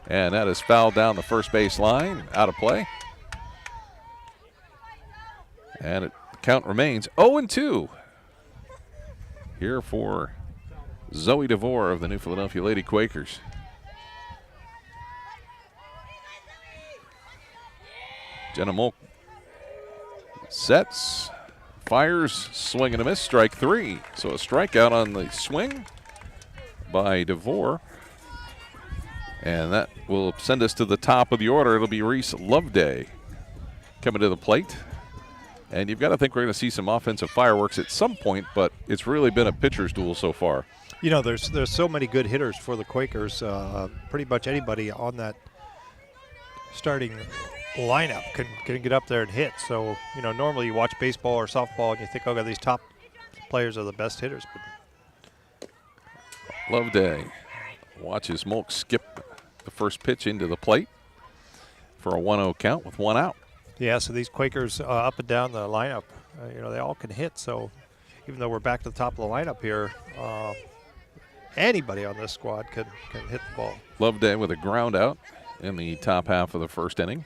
and that is fouled down the first base line, out of play. And the count remains 0-2 here for Zoe DeVore of the New Philadelphia Lady Quakers. Jenna Molk sets, fires, swing and a miss, strike 3. So a strikeout on the swing by DeVore. And that will send us to the top of the order. It'll be Reese Loveday coming to the plate. And you've got to think we're going to see some offensive fireworks at some point, but it's really been a pitcher's duel so far. You know, there's so many good hitters for the Quakers. Pretty much anybody on that starting lineup can get up there and hit. So, normally you watch baseball or softball and you think, okay, these top players are the best hitters. But Loveday watches Molk skip the first pitch into the plate for a 1-0 count with 1 out. Yeah, so these Quakers up and down the lineup, they all can hit. So even though we're back to the top of the lineup here, anybody on this squad can hit the ball. Loveday with a ground out in the top half of the first inning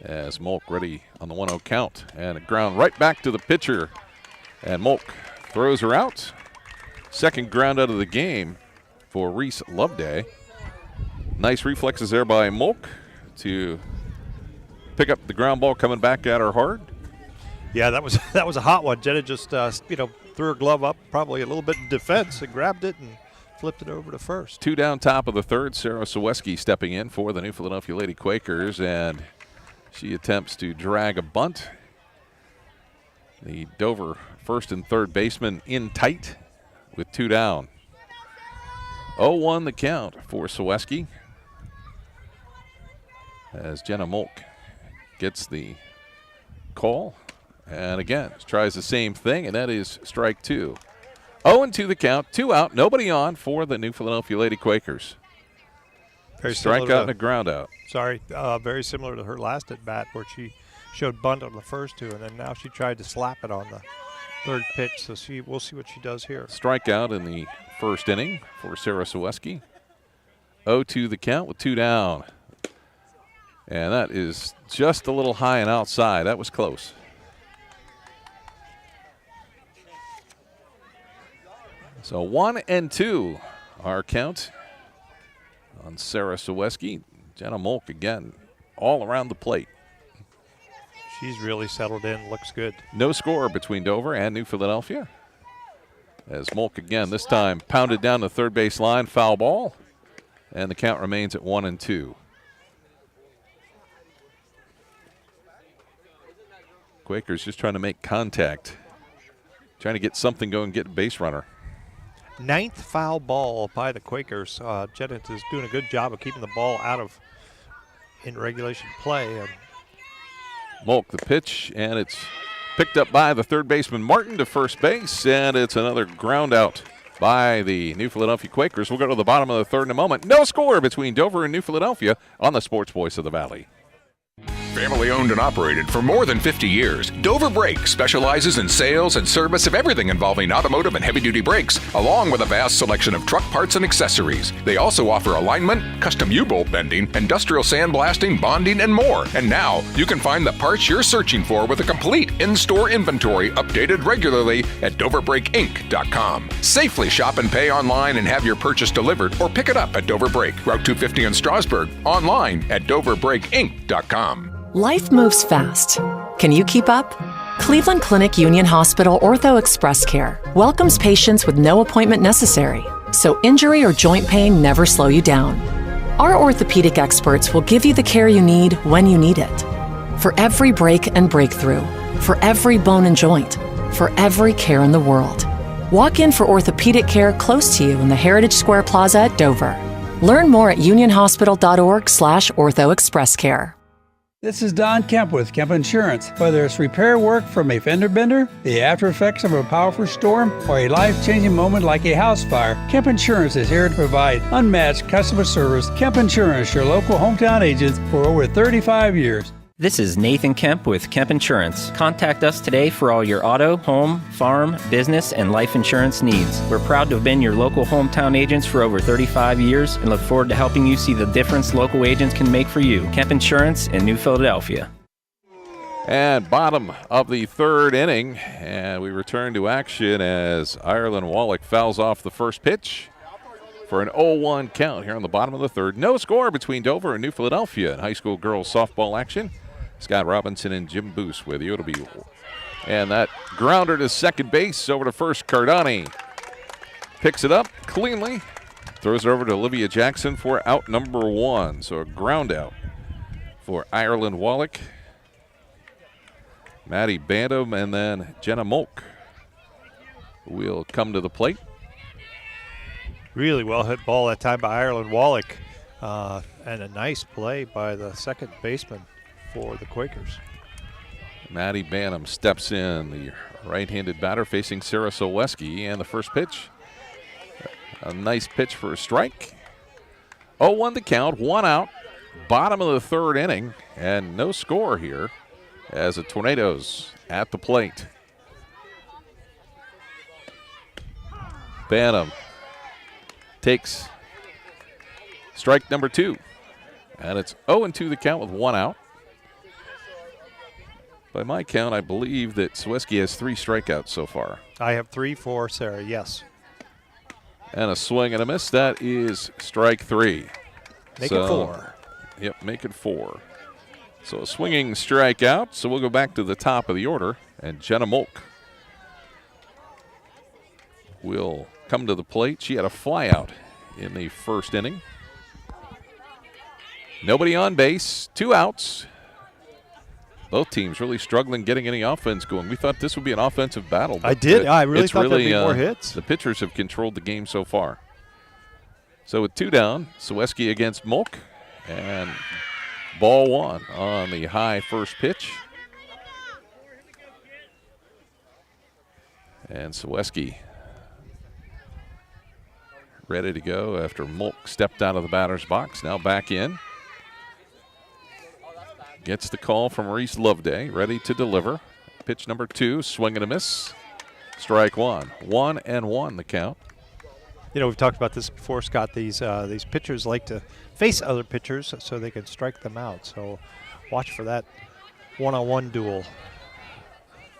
as Molk ready on the 1-0 count. And a ground right back to the pitcher. And Molk throws her out. Second ground out of the game for Reese Loveday. Nice reflexes there by Molk to pick up the ground ball coming back at her hard. Yeah, that was a hot one. Jenna just threw her glove up, probably a little bit in defense, and grabbed it and flipped it over to first. 2 down, top of the third. Sarah Soweski stepping in for the New Philadelphia Lady Quakers, and she attempts to drag a bunt. The Dover first and third baseman in tight with 2 down. 0-1 the count for Soweski as Jenna Molk gets the call. And again, tries the same thing, and that is strike 2. 0-2 the count, 2 out, nobody on for the New Philadelphia Lady Quakers. Strikeout and a ground out. Very similar to her last at bat where she showed bunt on the first 2, and then now she tried to slap it on the third pitch. So we'll see what she does here. Strikeout in the first inning for Sarah Soweski. 0-2 the count with 2 down. And that is just a little high and outside. That was close. So 1-2 our count on Sarah Saweski. Jenna Molk again all around the plate. She's really settled in, looks good. No score between Dover and New Philadelphia. As Molk again, this time pounded down the third base line, foul ball, and the count remains at 1-2. Quakers just trying to make contact, trying to get something going, get a base runner. 9th foul ball by the Quakers. Jennings is doing a good job of keeping the ball out of in regulation play. And Molk the pitch, and it's picked up by the third baseman Martin to first base, and it's another ground out by the New Philadelphia Quakers. We'll go to the bottom of the third in a moment. No score between Dover and New Philadelphia on the Sports Voice of the Valley. Family owned and operated for more than 50 years, Dover Brake specializes in sales and service of everything involving automotive and heavy-duty brakes, along with a vast selection of truck parts and accessories. They also offer alignment, custom U-bolt bending, industrial sandblasting, bonding, and more. And now, you can find the parts you're searching for with a complete in-store inventory updated regularly at DoverBrakeInc.com. Safely shop and pay online and have your purchase delivered, or pick it up at Dover Brake, Route 250 in Strasburg, online at DoverBrakeInc.com. Life moves fast. Can you keep up? Cleveland Clinic Union Hospital Ortho Express Care welcomes patients with no appointment necessary, so injury or joint pain never slow you down. Our orthopedic experts will give you the care you need when you need it. For every break and breakthrough, for every bone and joint, for every care in the world. Walk in for orthopedic care close to you in the Heritage Square Plaza at Dover. Learn more at unionhospital.org/orthoexpresscare. This is Don Kemp with Kemp Insurance. Whether it's repair work from a fender bender, the after effects of a powerful storm, or a life-changing moment like a house fire, Kemp Insurance is here to provide unmatched customer service. Kemp Insurance, your local hometown agents for over 35 years. This is Nathan Kemp with Kemp Insurance. Contact us today for all your auto, home, farm, business, and life insurance needs. We're proud to have been your local hometown agents for over 35 years and look forward to helping you see the difference local agents can make for you. Kemp Insurance in New Philadelphia. And bottom of the third inning, and we return to action as Ireland Wallach fouls off the first pitch for an 0-1 count here on the bottom of the third. No score between Dover and New Philadelphia in high school girls softball action. Scott Robinson and Jim Boos with you. It'll be, and that grounder to second base over to first. Cardani picks it up cleanly, throws it over to Olivia Jackson for out number one. So a ground out for Ireland Wallach. Maddie Bandham and then Jenna Molk will come to the plate. Really well hit ball that time by Ireland Wallach, and a nice play by the second baseman for the Quakers. Maddie Bandham steps in, the right-handed batter facing Sarah Soweski, and the first pitch, a nice pitch for a strike. 0-1 the count, one out, bottom of the third inning, and no score here as the Tornadoes at the plate. Bandham takes strike number two, and it's 0-2 the count with one out. By my count, I believe that Soweski has 3 strikeouts so far. I have 3 for Sarah, yes. And a swing and a miss. That is strike 3. Make it 4. Yep, make it 4. So a swinging strikeout. So we'll go back to the top of the order, and Jenna Molk will come to the plate. She had a flyout in the first inning. Nobody on base, 2 outs. Both teams really struggling getting any offense going. We thought this would be an offensive battle. I did. I really thought there'd be more hits. The pitchers have controlled the game so far. So with 2 down, Soweski against Molk, and ball 1 on the high first pitch. And Soweski ready to go after Molk stepped out of the batter's box. Now back in. Gets the call from Reese Loveday, ready to deliver. Pitch number 2, swing and a miss. Strike 1. 1-1 the count. You know, we've talked about this before, Scott. These pitchers like to face other pitchers so they can strike them out. So watch for that one-on-one duel.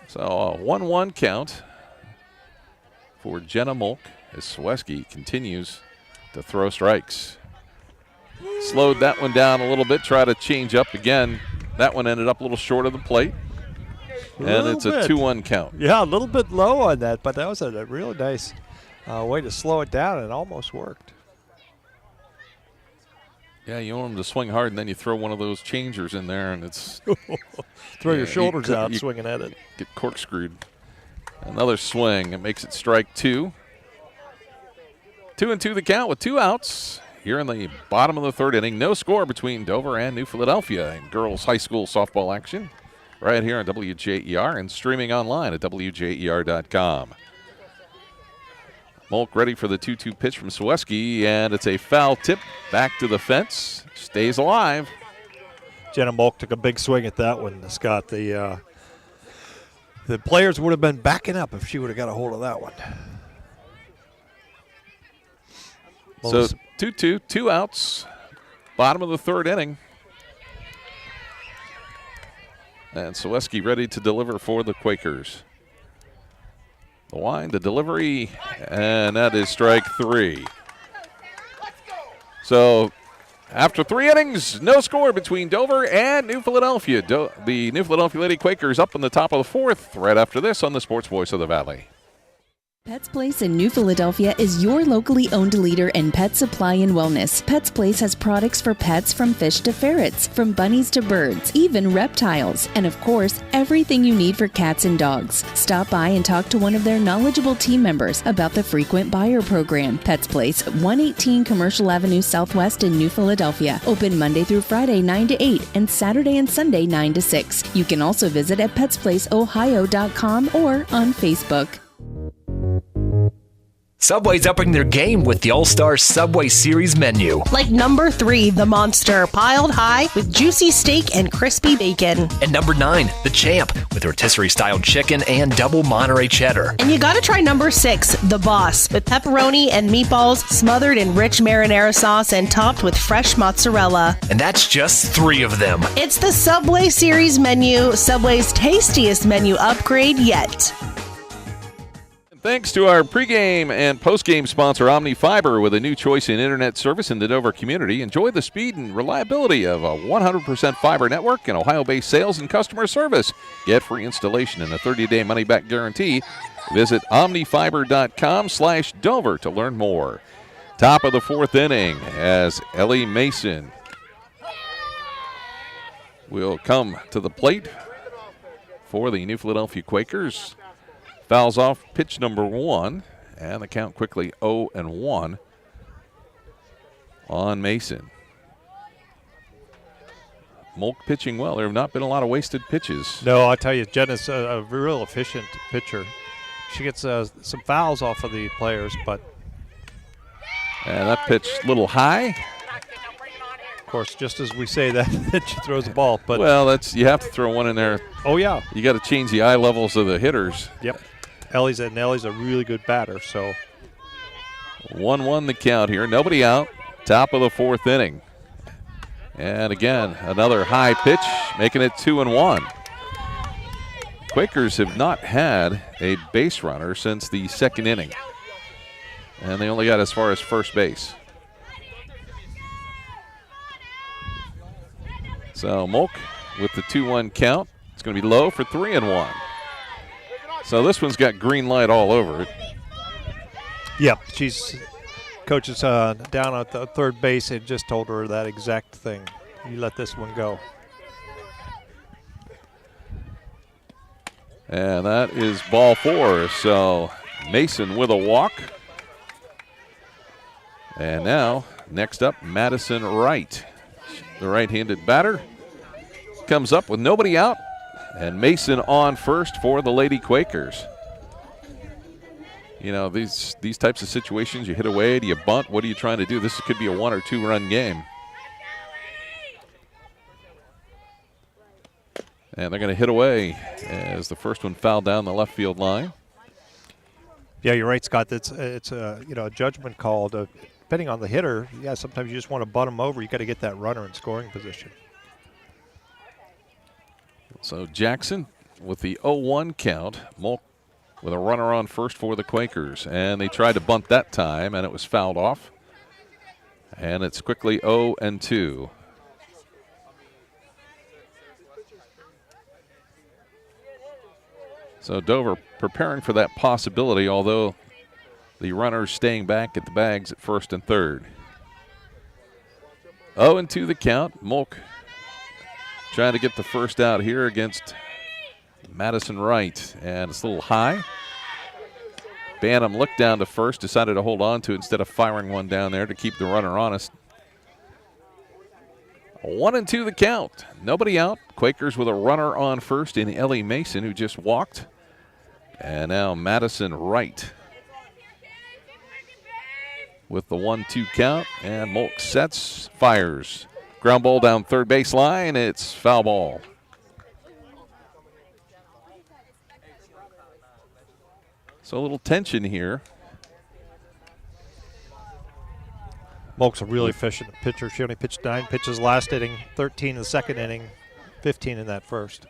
So a 1-1 count for Jenna Molk as Sweski continues to throw strikes. Slowed that one down a little bit, try to change up again. That one ended up a little short of the plate. And it's a 2-1 count. Yeah, a little bit low on that, but that was a really nice way to slow it down, and it almost worked. Yeah, you want them to swing hard, and then you throw one of those changers in there, and it's throw your shoulders out swinging at it. Get corkscrewed. Another swing. It makes it strike 2. 2-2 the count with 2 outs. Here in the bottom of the third inning, no score between Dover and New Philadelphia in girls high school softball action. Right here on WJER and streaming online at WJER.com. Molk ready for the 2-2 pitch from Sweski, and it's a foul tip back to the fence. Stays alive. Jenna Molk took a big swing at that one, Scott. The players would have been backing up if she would have got a hold of that one. So 2-2, 2 outs, bottom of the third inning. And Sweski ready to deliver for the Quakers. The wind, the delivery, and that is strike 3. So after 3 innings, no score between Dover and New Philadelphia. The New Philadelphia Lady Quakers up in the top of the 4th right after this on the Sports Voice of the Valley. Pets Place in New Philadelphia is your locally owned leader in pet supply and wellness. Pets Place has products for pets from fish to ferrets, from bunnies to birds, even reptiles, and of course, everything you need for cats and dogs. Stop by and talk to one of their knowledgeable team members about the frequent buyer program. Pets Place, 118 Commercial Avenue Southwest in New Philadelphia. Open Monday through Friday 9 to 8 and Saturday and Sunday 9 to 6. You can also visit at petsplaceohio.com or on Facebook. Subway's upping their game with the All-Star Subway Series menu. Like number 3, the Monster, piled high with juicy steak and crispy bacon. And number 9, the Champ, with rotisserie-style chicken and double Monterey cheddar. And you gotta try number 6, the Boss, with pepperoni and meatballs smothered in rich marinara sauce and topped with fresh mozzarella. And that's just 3 of them. It's the Subway Series menu, Subway's tastiest menu upgrade yet. Thanks to our pregame and postgame sponsor, Omni Fiber, with a new choice in internet service in the Dover community. Enjoy the speed and reliability of a 100% fiber network and Ohio-based sales and customer service. Get free installation and a 30-day money-back guarantee. Visit omnifiber.com/Dover to learn more. Top of the 4th inning as Ellie Mason will come to the plate for the New Philadelphia Quakers. Fouls off pitch number 1, and the count quickly 0-1 on Mason. Molk pitching well. There have not been a lot of wasted pitches. No, I'll tell you, Jenna's a real efficient pitcher. She gets some fouls off of the players, but... And that pitch a little high. Of course, just as we say that, she throws the ball. But well, you have to throw one in there. Oh, yeah. You got to change the eye levels of the hitters. Yep. Ellie's a really good batter, so 1-1 the count here. Nobody out. Top of the 4th inning. And again, another high pitch, making it 2-1. Quakers have not had a base runner since the 2nd inning. And they only got as far as first base. So Molk with the 2-1 count. It's going to be low for 3-1. So this one's got green light all over it. Yep, coach is down at the third base and just told her that exact thing. You let this one go. And that is ball 4. So Mason with a walk. And now, next up, Madison Wright. The right-handed batter comes up with nobody out. And Mason on first for the Lady Quakers. You know, these types of situations, you hit away, do you bunt? What are you trying to do? This could be a 1 or 2 run game. And they're going to hit away as the first one fouled down the left field line. Yeah, you're right, Scott. It's a judgment call. Depending on the hitter, yeah, sometimes you just want to bunt them over. You got to get that runner in scoring position. So Jackson with the 0-1 count. Molk with a runner on first for the Quakers. And they tried to bunt that time, and it was fouled off. And it's quickly 0-2. So Dover preparing for that possibility, although the runner's staying back at the bags at first and third. 0-2 the count. Molk trying to get the first out here against Madison Wright. And it's a little high. Bantam looked down to first, decided to hold on to it instead of firing one down there to keep the runner honest. 1-2 the count. Nobody out. Quakers with a runner on first in Ellie Mason, who just walked. And now Madison Wright with the 1-2 count. And Molk sets, fires. Ground ball down third baseline. It's foul ball. So a little tension here. Molk's a really efficient pitcher. She only pitched 9 pitches last inning, 13 in the second inning, 15 in that first.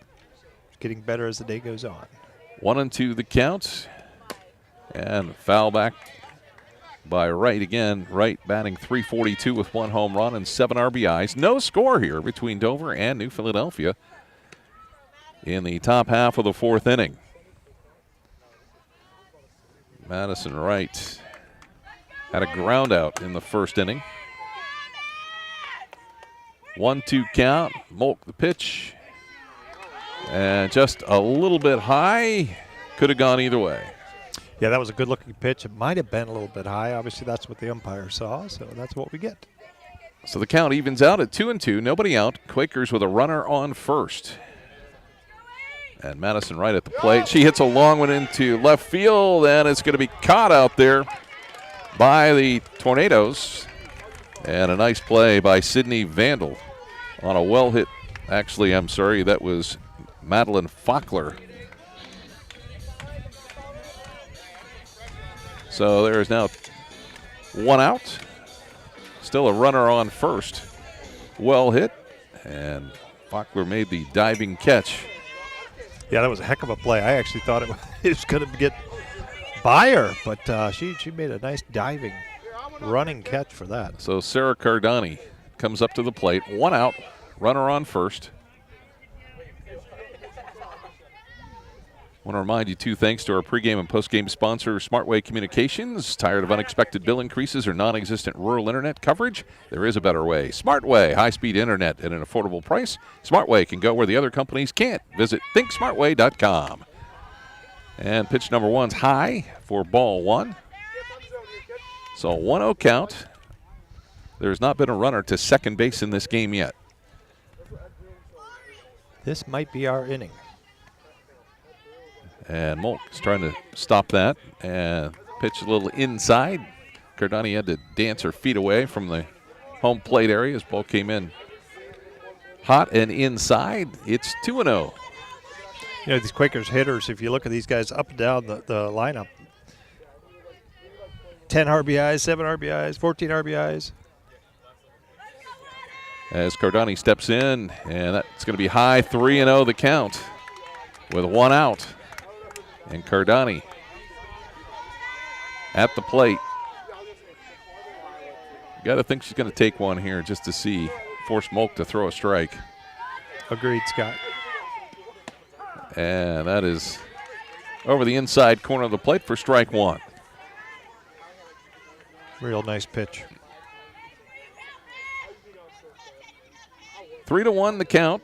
Getting better as the day goes on. 1-2 the count. And foul back by Wright again. Wright batting .342 with 1 home run and 7 RBIs. No score here between Dover and New Philadelphia in the top half of the 4th inning. Madison Wright had a ground out in the first inning. 1-2 count. Molk the pitch. And just a little bit high. Could have gone either way. Yeah, that was a good-looking pitch. It might have been a little bit high. Obviously, that's what the umpire saw, so that's what we get. So the count evens out at 2-2. Nobody out. Quakers with a runner on first. And Madison Wright at the plate. She hits a long one into left field, and it's going to be caught out there by the Tornadoes. And a nice play by Sydney Vandal on a well-hit. Actually, I'm sorry, that was Madeline Faulkner. So there is now 1 out. Still a runner on first. Well hit, and Faulkner made the diving catch. Yeah, that was a heck of a play. I actually thought it was going to get by her, but she made a nice diving, running catch for that. So Sarah Cardani comes up to the plate. 1 out, runner on first. I want to remind you, too, thanks to our pregame and postgame sponsor, Smartway Communications. Tired of unexpected bill increases or non-existent rural internet coverage? There is a better way. Smartway, high-speed internet at an affordable price. Smartway can go where the other companies can't. Visit thinksmartway.com. And pitch number 1's high for ball 1. So 1-0 count. There's not been a runner to second base in this game yet. This might be our inning. And Molk is trying to stop that and pitch a little inside. Cardani had to dance her feet away from the home plate area as ball came in hot and inside. It's 2-0. You know, these Quakers hitters, if you look at these guys up and down the lineup, 10 RBIs, 7 RBIs, 14 RBIs. As Cardani steps in, and that's going to be high. 3-0 the count with 1 out. And Cardani at the plate. Got to think she's going to take one here just to see, force Molk to throw a strike. Agreed, Scott. And that is over the inside corner of the plate for strike 1. Real nice pitch. 3-1 the count.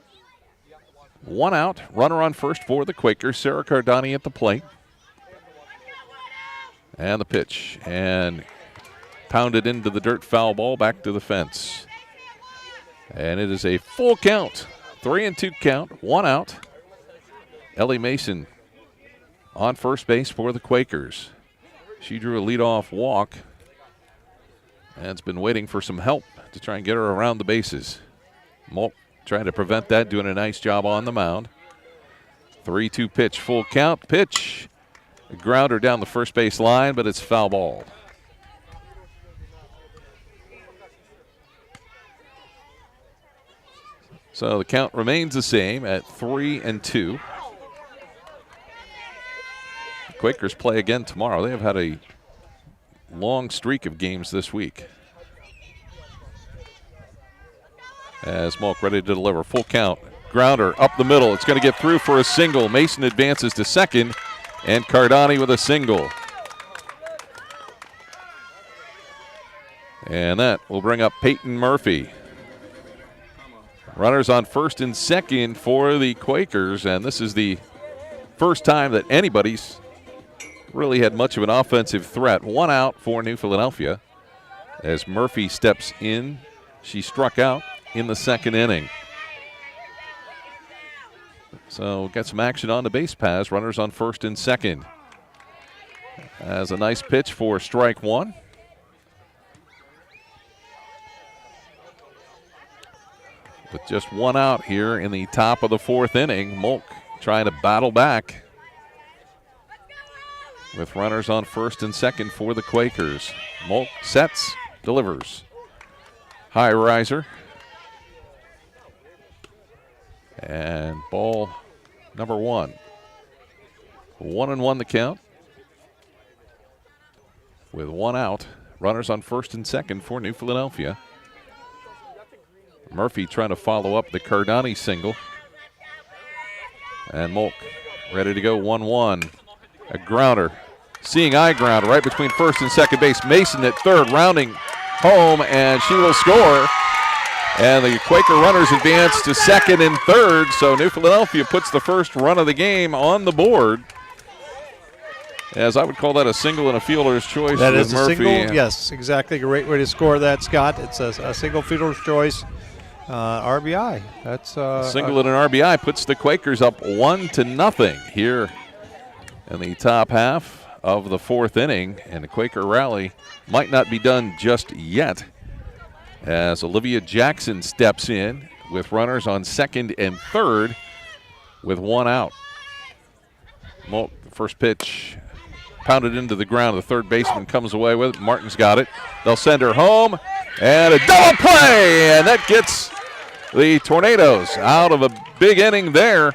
1 out, runner on first for the Quakers. Sarah Cardani at the plate. And the pitch. And pounded into the dirt, foul ball, back to the fence. And it is a full count. 3-2 count, 1 out. Ellie Mason on first base for the Quakers. She drew a leadoff walk and has been waiting for some help to try and get her around the bases. Molk trying to prevent that, doing a nice job on the mound. 3-2 pitch, full count. Pitch, a grounder down the first base line, but it's foul ball. So the count remains the same at 3-2. Quakers play again tomorrow. They have had a long streak of games this week. As Malk ready to deliver. Full count. Grounder up the middle. It's going to get through for a single. Mason advances to second. And Cardani with a single. And that will bring up Peyton Murphy. Runners on first and second for the Quakers. And this is the first time that anybody's really had much of an offensive threat. One out for New Philadelphia as Murphy steps in. She struck out in the second inning. So got some action on the base paths. Runners on first and second. As a nice pitch for strike one. With just one out here in the top of the fourth inning, Molk trying to battle back with runners on first and second for the Quakers. Molk sets, delivers. High riser. And ball number one. 1-1 the count. With one out. Runners on first and second for New Philadelphia. Murphy trying to follow up the Cardani single. And Molk ready to go 1-1. A grounder. Seeing eye grounder right between first and second base. Mason at third, rounding home, and she will score. And the Quaker runners advance to second and third, so New Philadelphia puts the first run of the game on the board. As I would call that a single and a fielder's choice. That is a Murphy. single, yes, exactly. Great way to score that, Scott. It's a single fielder's choice. RBI. That's a single and an RBI puts the Quakers up 1-0 here in the top half of the fourth inning, and the Quaker rally might not be done just yet as Olivia Jackson steps in with runners on second and third with one out. Well, first pitch pounded into the ground. The third baseman comes away with it. Martin's got it. They'll send her home, and a double play, and that gets the Tornadoes out of a big inning there.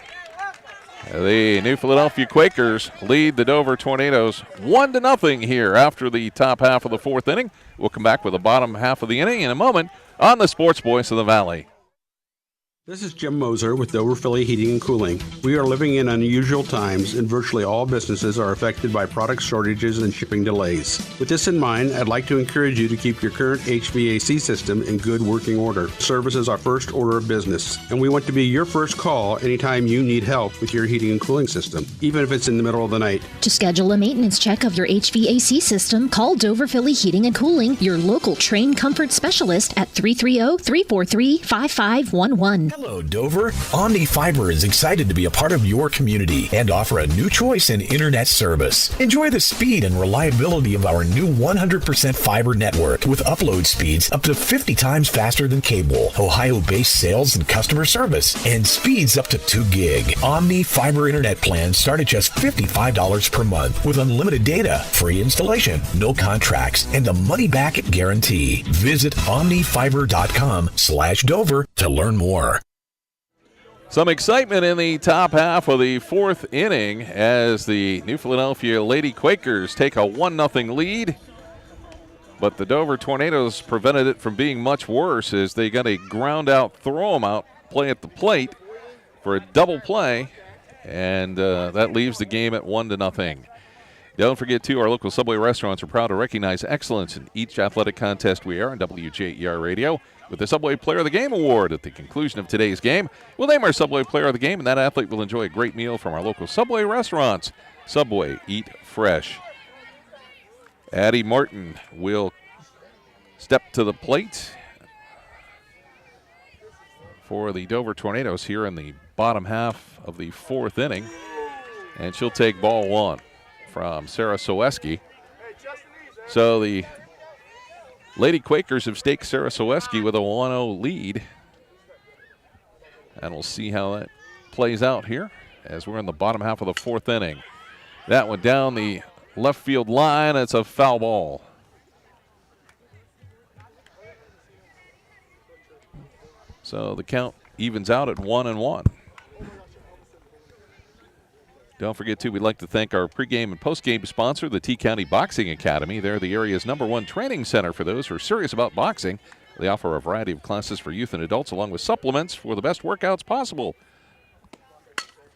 The New Philadelphia Quakers lead the Dover Tornadoes 1-0 here after the top half of the fourth inning. We'll come back with the bottom half of the inning in a moment on the Sports Voice of the Valley. This is Jim Moser with Dover Philly Heating and Cooling. We are living in unusual times, and virtually all businesses are affected by product shortages and shipping delays. With this in mind, I'd like to encourage you to keep your current HVAC system in good working order. Service is our first order of business, and we want to be your first call anytime you need help with your heating and cooling system, even if it's in the middle of the night. To schedule a maintenance check of your HVAC system, call Dover Philly Heating and Cooling, your local trained comfort specialist at 330-343-5511. Hello, Dover. Omni Fiber is excited to be a part of your community and offer a new choice in internet service. Enjoy the speed and reliability of our new 100% fiber network with upload speeds up to 50 times faster than cable, Ohio-based sales and customer service, and speeds up to 2 gig. Omni Fiber internet plans start at just $55 per month with unlimited data, free installation, no contracts, and a money-back guarantee. Visit omnifiber.com/Dover to learn more. Some excitement in the top half of the fourth inning as the New Philadelphia Lady Quakers take a 1-0 lead. But the Dover Tornadoes prevented it from being much worse as they got a ground out, throw 'em out play at the plate for a double play. And that leaves the game at 1-0. Don't forget, too, our local Subway restaurants are proud to recognize excellence in each athletic contest we air on WJER Radio with the Subway Player of the Game Award. At the conclusion of today's game, we'll name our Subway Player of the Game, and that athlete will enjoy a great meal from our local Subway restaurants. Subway, eat fresh. Addie Martin will step to the plate for the Dover Tornadoes here in the bottom half of the fourth inning, and she'll take ball one from Sarah Soweski. So the Lady Quakers have staked Sarah Soweski with a 1-0 lead. And we'll see how that plays out here as we're in the bottom half of the fourth inning. That went down the left field line. It's a foul ball. So the count evens out at 1-1. Don't forget, too, we'd like to thank our pregame and postgame sponsor, the T-County Boxing Academy. They're the area's #1 training center for those who are serious about boxing. They offer a variety of classes for youth and adults, along with supplements for the best workouts possible.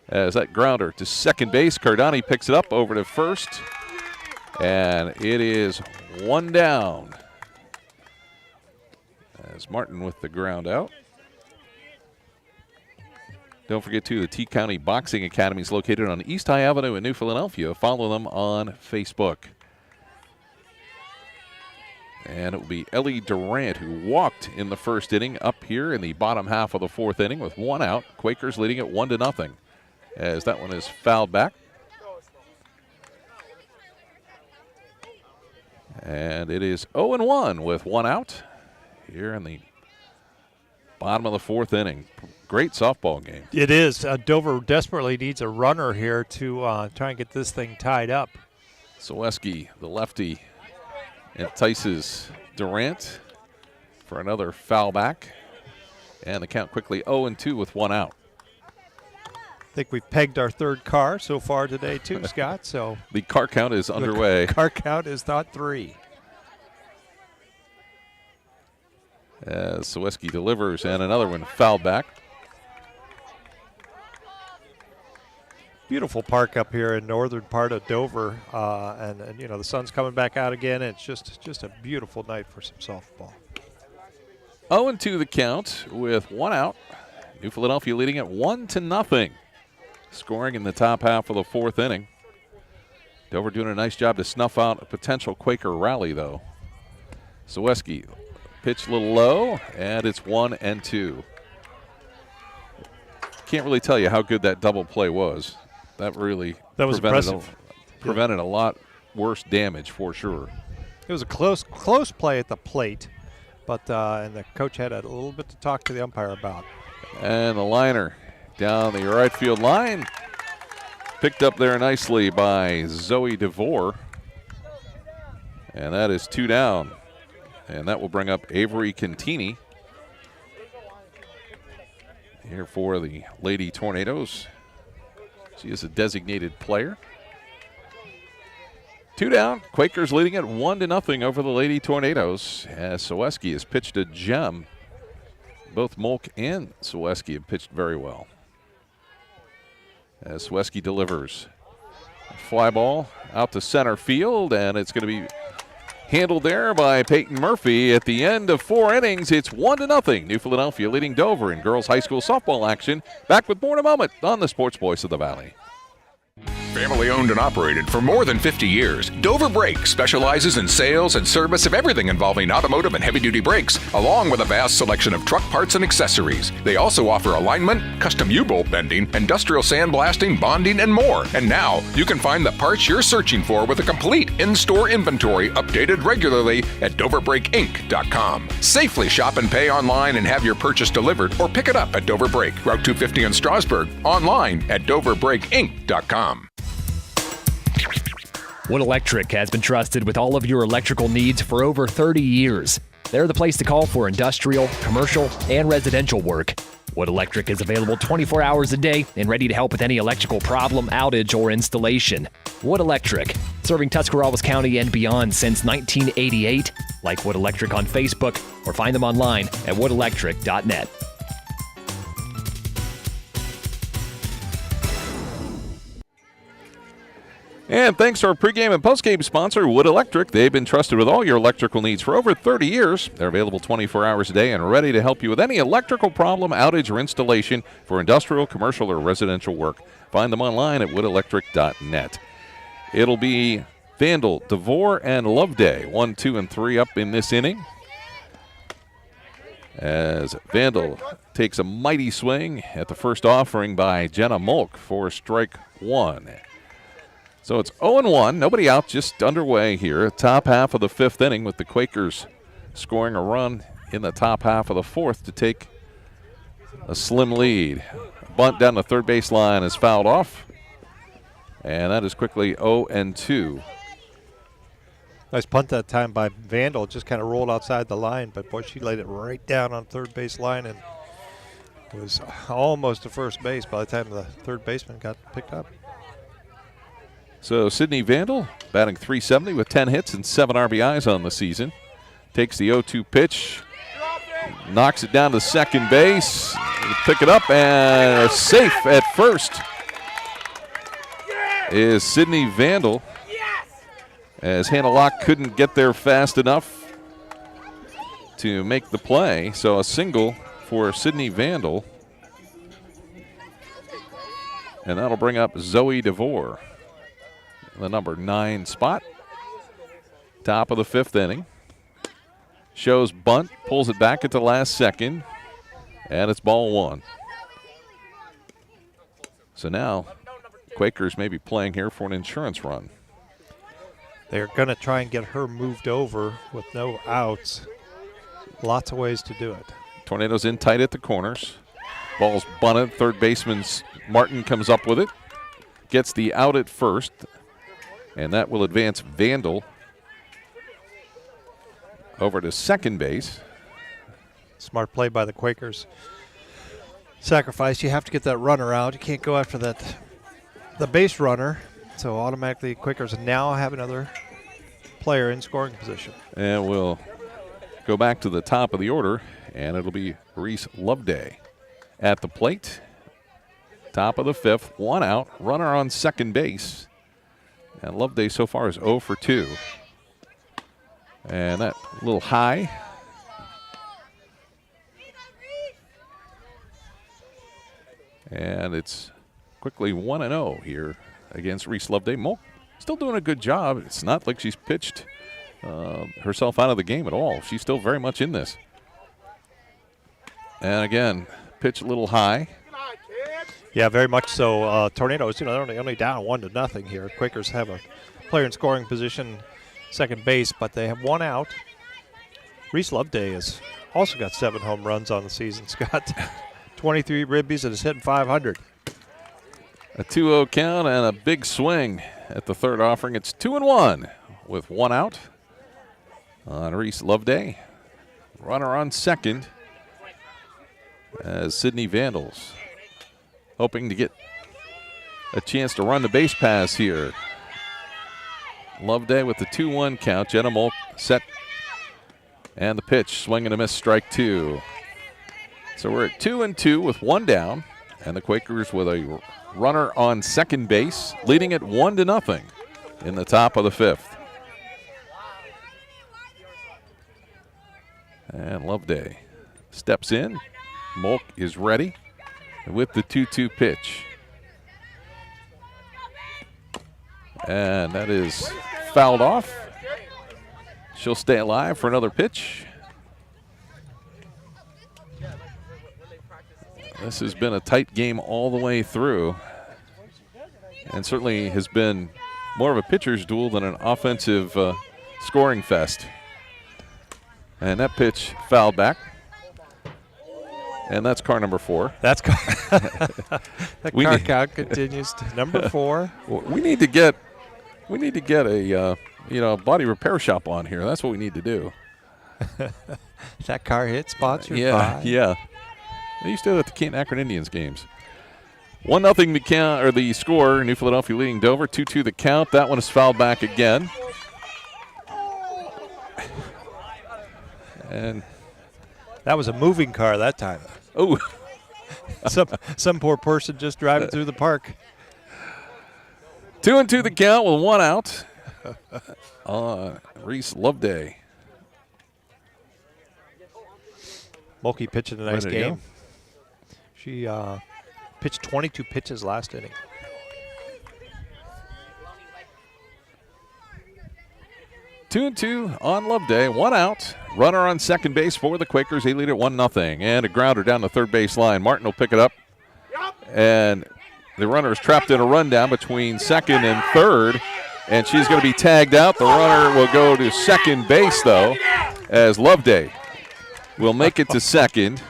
As that grounder to second base, Cardani picks it up over to first, and it is 1 down. As Martin with the ground out. Don't forget, too, the T-County Boxing Academy is located on East High Avenue in New Philadelphia. Follow them on Facebook. And it will be Ellie Durant, who walked in the first inning, up here in the bottom half of the 4th inning with 1 out. Quakers leading it 1-0, as that one is fouled back. And it is 0-1 with 1 out here in the bottom of the 4th inning. Great softball game. It is. Dover desperately needs a runner here to try and get this thing tied up. Soweski, the lefty, entices Durant for another foul back. And the count quickly 0-2 with 1 out. I think we've pegged our 3rd car so far today, too, Scott. So the car count is underway. The car count is not 3. As Soweski delivers, and another one fouled back. Beautiful park up here in northern part of Dover, and you know the sun's coming back out again. It's just a beautiful night for some softball. 0-2 the count with 1 out. New Philadelphia leading it 1-0. Scoring in the top half of the 4th inning. Dover doing a nice job to snuff out a potential Quaker rally, though. Soweski pitch a little low, and it's 1-2. Can't really tell you how good that double play was. That was impressive. Prevented a lot worse damage for sure. It was a close play at the plate, but and the coach had a little bit to talk to the umpire about. And the liner down the right field line, picked up there nicely by Zoe DeVore, and that is 2 down. And that will bring up Avery Cantini here for the Lady Tornadoes. She is a designated player. 2 down. Quakers leading it 1-0 over the Lady Tornadoes, as Soweski has pitched a gem. Both Molk and Soweski have pitched very well. As Soweski delivers a fly ball out to center field, and it's going to be handled there by Peyton Murphy. At the end of 4 innings, it's 1-0. New Philadelphia leading Dover in girls high school softball action. Back with more in a moment on the Sports Voice of the Valley. Family owned and operated for more than 50 years, Dover Brake specializes in sales and service of everything involving automotive and heavy-duty brakes, along with a vast selection of truck parts and accessories. They also offer alignment, custom U-bolt bending, industrial sandblasting, bonding, and more. And now, you can find the parts you're searching for with a complete in-store inventory updated regularly at DoverBrakeInc.com. Safely shop and pay online and have your purchase delivered, or pick it up at Dover Brake, Route 250 in Strasburg, online at DoverBrakeInc.com. Wood Electric has been trusted with all of your electrical needs for over 30 years. They're the place to call for industrial, commercial, and residential work. Wood Electric is available 24 hours a day and ready to help with any electrical problem, outage, or installation. Wood Electric, serving Tuscarawas County and beyond since 1988. Like Wood Electric on Facebook or find them online at woodelectric.net. And thanks to our pregame and postgame sponsor, Wood Electric. They've been trusted with all your electrical needs for over 30 years. They're available 24 hours a day and ready to help you with any electrical problem, outage, or installation for industrial, commercial, or residential work. Find them online at woodelectric.net. It'll be Vandal, DeVore, and Loveday, 1, 2, and 3 up in this inning. As Vandal takes a mighty swing at the first offering by Jenna Molk for strike 1. So it's 0-1, nobody out, just underway here. Top half of the 5th inning with the Quakers scoring a run in the top half of the 4th to take a slim lead. A bunt down the third base line is fouled off, and that is quickly 0-2. Nice punt that time by Vandal. Just kind of rolled outside the line, but boy, she laid it right down on third base line and was almost to first base by the time the third baseman got picked up. So Sydney Vandal batting .370 with 10 hits and 7 RBIs on the season. Takes the 0-2 pitch, knocks it down to second base, pick it up, and safe at first is Sydney Vandal, as Hannah Locke couldn't get there fast enough to make the play. So a single for Sydney Vandal, and that'll bring up Zoe DeVore, the number 9 spot. Top of the 5th inning. Shows bunt, pulls it back at the last second, and it's ball 1. So now Quakers may be playing here for an insurance run. They're going to try and get her moved over with no outs. Lots of ways to do it. Tornadoes in tight at the corners. Ball's bunted. Third baseman Martin comes up with it. Gets the out at first, and that will advance Vandal over to second base. Smart play by the Quakers. Sacrifice. You have to get that runner out. You can't go after the base runner. So automatically Quakers now have another player in scoring position. And we'll go back to the top of the order, and it'll be Reese Loveday at the plate. Top of the 5th, 1 out, runner on second base. And Loveday so far is 0 for 2. And that little high. And it's quickly 1-0 here against Reese Loveday. Mo still doing a good job. It's not like she's pitched herself out of the game at all. She's still very much in this. And again, pitch a little high. Yeah, very much so. Tornadoes, they're only down 1-0 here. Quakers have a player in scoring position, second base, but they have 1 out. Reese Loveday has also got 7 home runs on the season. He's got 23 ribbies and is hitting .500. A 2-0 count and a big swing at the third offering. It's 2-1 with 1 out on Reese Loveday. Runner on second as Sydney Vandals hoping to get a chance to run the base pass here. Loveday with the 2-1 count. Jenna Molk set. And the pitch, swing and a miss, strike 2. So we're at 2-2 with 1 down. And the Quakers with a runner on second base, leading it 1-0 in the top of the 5th. And Loveday steps in. Molk is ready with the 2-2 pitch. And that is fouled off. She'll stay alive for another pitch. This has been a tight game all the way through, and certainly has been more of a pitcher's duel than an offensive scoring fest. And that pitch fouled back. And that's car number 4. That's car. The car count continues to number 4. We need to get a body repair shop on here. That's what we need to do. That car hit sponsored by. Yeah. They used to do that at the Canton Akron Indians games. 1-0 the count, or the score. New Philadelphia leading Dover. 2-2 the count. That one is fouled back again. And that was a moving car that time. Oh, some poor person just driving through the park. 2-2 the count with 1 out. Reese Loveday. Mulkey pitching a nice Ready to game. go? She pitched 22 pitches last inning. 2-2 on Loveday, 1 out. Runner on second base for the Quakers. They lead at 1-0. And a grounder down the third base line. Martin will pick it up. And the runner is trapped in a rundown between second and third. And she's going to be tagged out. The runner will go to second base, though, as Loveday will make it to second.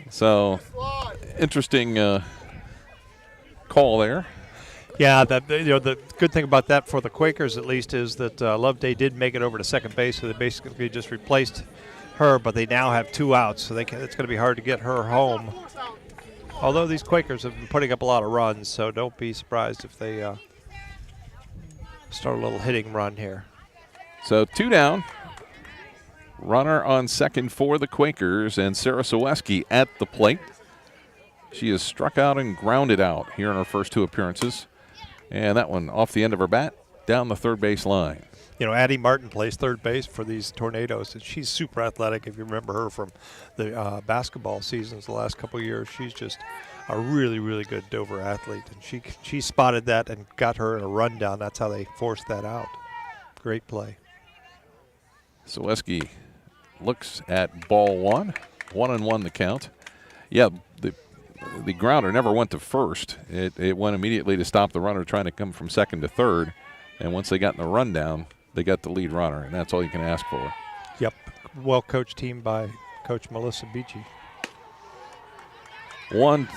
So, interesting call there. Yeah, the good thing about that for the Quakers at least is that Loveday did make it over to second base, so they basically just replaced her, but they now have 2 outs, so it's going to be hard to get her home Although these Quakers have been putting up a lot of runs, so don't be surprised if they start a little hitting run here. So 2 down. Runner on second for the Quakers, and Sarah Soweski at the plate. She has struck out and grounded out here in her first 2 appearances. And that one off the end of her bat, down the third base line. You know, Addie Martin plays third base for these Tornadoes, and she's super athletic. If you remember her from the basketball seasons the last couple of years, she's just a really, really good Dover athlete. And she spotted that and got her in a rundown. That's how they forced that out. Great play. Soweski looks at ball 1. 1-1 the count. Yeah, the grounder never went to first. It went immediately to stop the runner trying to come from second to third. And once they got in the rundown, they got the lead runner, and that's all you can ask for. Yep. Well-coached team by Coach Melissa Beachy. 1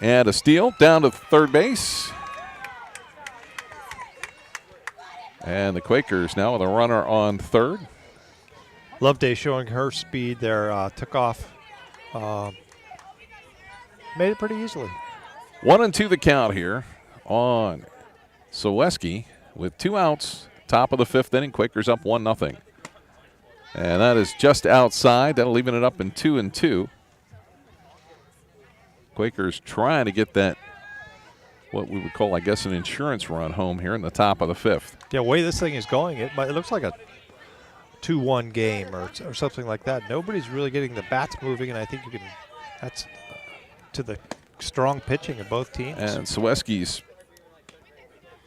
and a steal down to third base. And the Quakers now with a runner on third. Loveday showing her speed there. Took off. Made it pretty easily. 1-2 the count here on Soweski with 2 outs. Top of the 5th inning. Quakers up 1-0. And that is just outside. That'll even it up in 2-2. Quakers trying to get that, what we would call, I guess, an insurance run home here in the top of the 5th. Yeah, the way this thing is going, it looks like a 2-1 game or something like that. Nobody's really getting the bats moving, and I think that's to the strong pitching of both teams. And Soweski's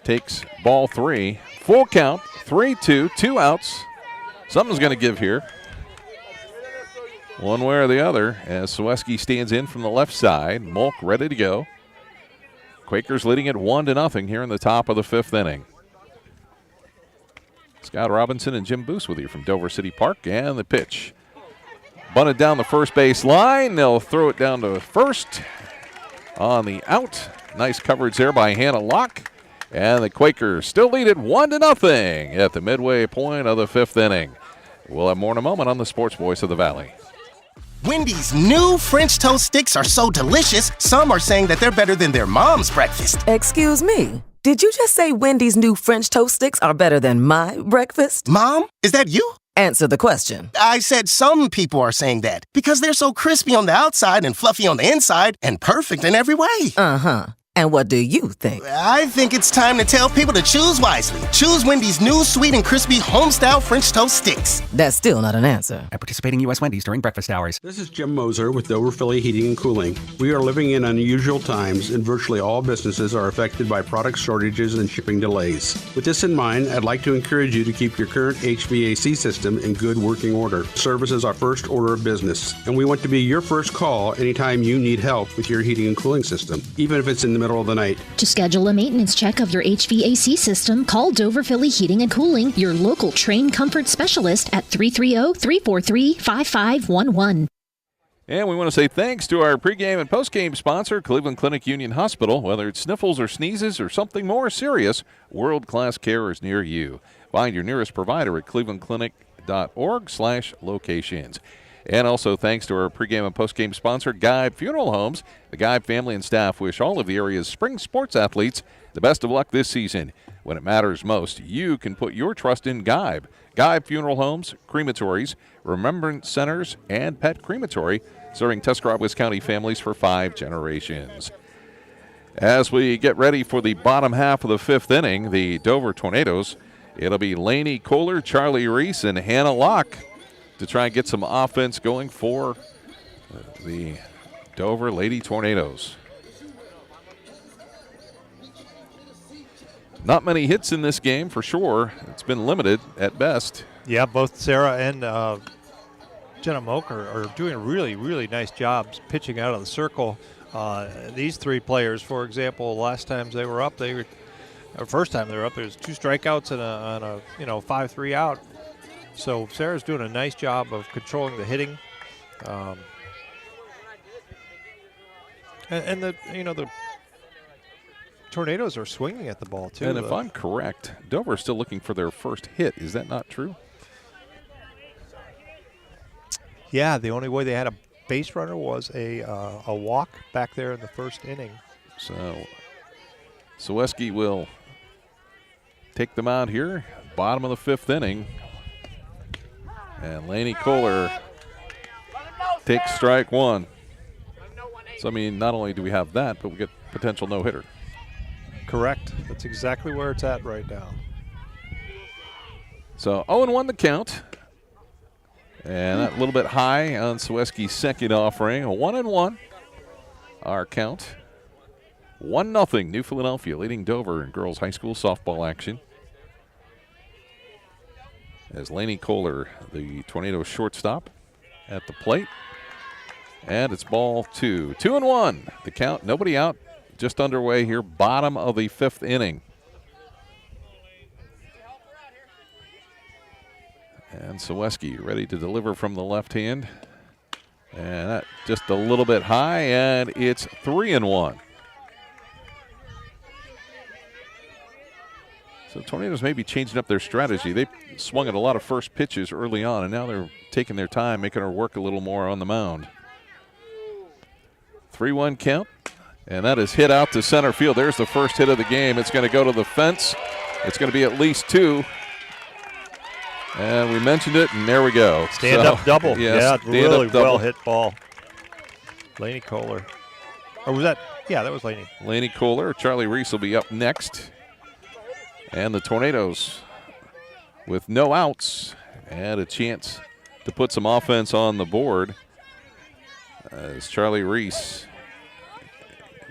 takes ball 3. Full count, 3-2, 2 outs. Something's going to give here. One way or the other as Soweski stands in from the left side. Mulk ready to go. Quakers leading it 1-0 here in the top of the 5th inning. Scott Robinson and Jim Boose with you from Dover City Park. And the pitch. Bunted down the first base line. They'll throw it down to first on the out. Nice coverage there by Hannah Locke. And the Quakers still lead it 1-0 at the midway point of the 5th inning. We'll have more in a moment on the Sports Voice of the Valley. Wendy's new French toast sticks are so delicious, some are saying that they're better than their mom's breakfast. Excuse me. Did you just say Wendy's new French toast sticks are better than my breakfast? Mom, is that you? Answer the question. I said some people are saying that because they're so crispy on the outside and fluffy on the inside and perfect in every way. Uh-huh. And what do you think? I think it's time to tell people to choose wisely. Choose Wendy's new sweet and crispy home-style French toast sticks. That's still not an answer. At participating U.S. Wendy's during breakfast hours. This is Jim Moser with Dover Philly Heating and Cooling. We are living in unusual times, and virtually all businesses are affected by product shortages and shipping delays. With this in mind, I'd like to encourage you to keep your current HVAC system in good working order. Service is our first order of business, and we want to be your first call anytime you need help with your heating and cooling system, even if it's in the middle of the night. To schedule a maintenance check of your HVAC system, call Dover Philly Heating and Cooling, your local trained comfort specialist at 330-343-5511. And we want to say thanks to our pregame and postgame sponsor, Cleveland Clinic Union Hospital. Whether it's sniffles or sneezes or something more serious, world-class care is near you. Find your nearest provider at clevelandclinic.org/locations. And also thanks to our pregame and postgame sponsor, Geib Funeral Homes. The Geib family and staff wish all of the area's spring sports athletes the best of luck this season. When it matters most, you can put your trust in Geib. Geib Funeral Homes, crematories, remembrance centers, and pet crematory, serving Tuscarawas County families for 5 generations. As we get ready for the bottom half of the 5th inning, the Dover Tornadoes, it'll be Lainey Kohler, Charlie Reese, and Hannah Locke to try and get some offense going for the Dover Lady Tornadoes. Not many hits in this game for sure. It's been limited at best. Yeah, both Sarah and Jenna Moak are doing really, really nice jobs pitching out of the circle. These 3 players, for example, last times they were up, first time they were up, there was 2 strikeouts and a 5-3 out. So Sarah's doing a nice job of controlling the hitting, and the Tornadoes are swinging at the ball too. And if I'm correct, Dover's still looking for their first hit. Is that not true? Yeah, the only way they had a base runner was a walk back there in the first inning. So Seweski will take them out here, bottom of the fifth inning. And Laney Kohler takes strike one. So, I mean, not only do we have that, but we get potential no-hitter. Correct. That's exactly where it's at right now. So 0-1 the count. And that a little bit high on Seweski's second offering. A 1-1 our count. 1-0 New Philadelphia leading Dover in girls high school softball action. As Laney Kohler, the Tornadoes shortstop, at the plate. And it's ball two. 2-1 the count. Nobody out. Just underway here. Bottom of the fifth inning. And Seweski ready to deliver from the left hand. And that just a little bit high, and it's 3-1. So Tornadoes may be changing up their strategy. They swung at a lot of first pitches early on, and now they're taking their time, making her work a little more on the mound. 3-1 count, and that is hit out to center field. There's the first hit of the game. It's going to go to the fence. It's going to be at least two. And we mentioned it, and there we go. Stand-up double. Yes, yeah, really well-hit ball. Laney Kohler. Or was that? Yeah, that was Laney. Laney Kohler. Charlie Reese will be up next. And the Tornadoes with no outs and a chance to put some offense on the board. As Charlie Reese,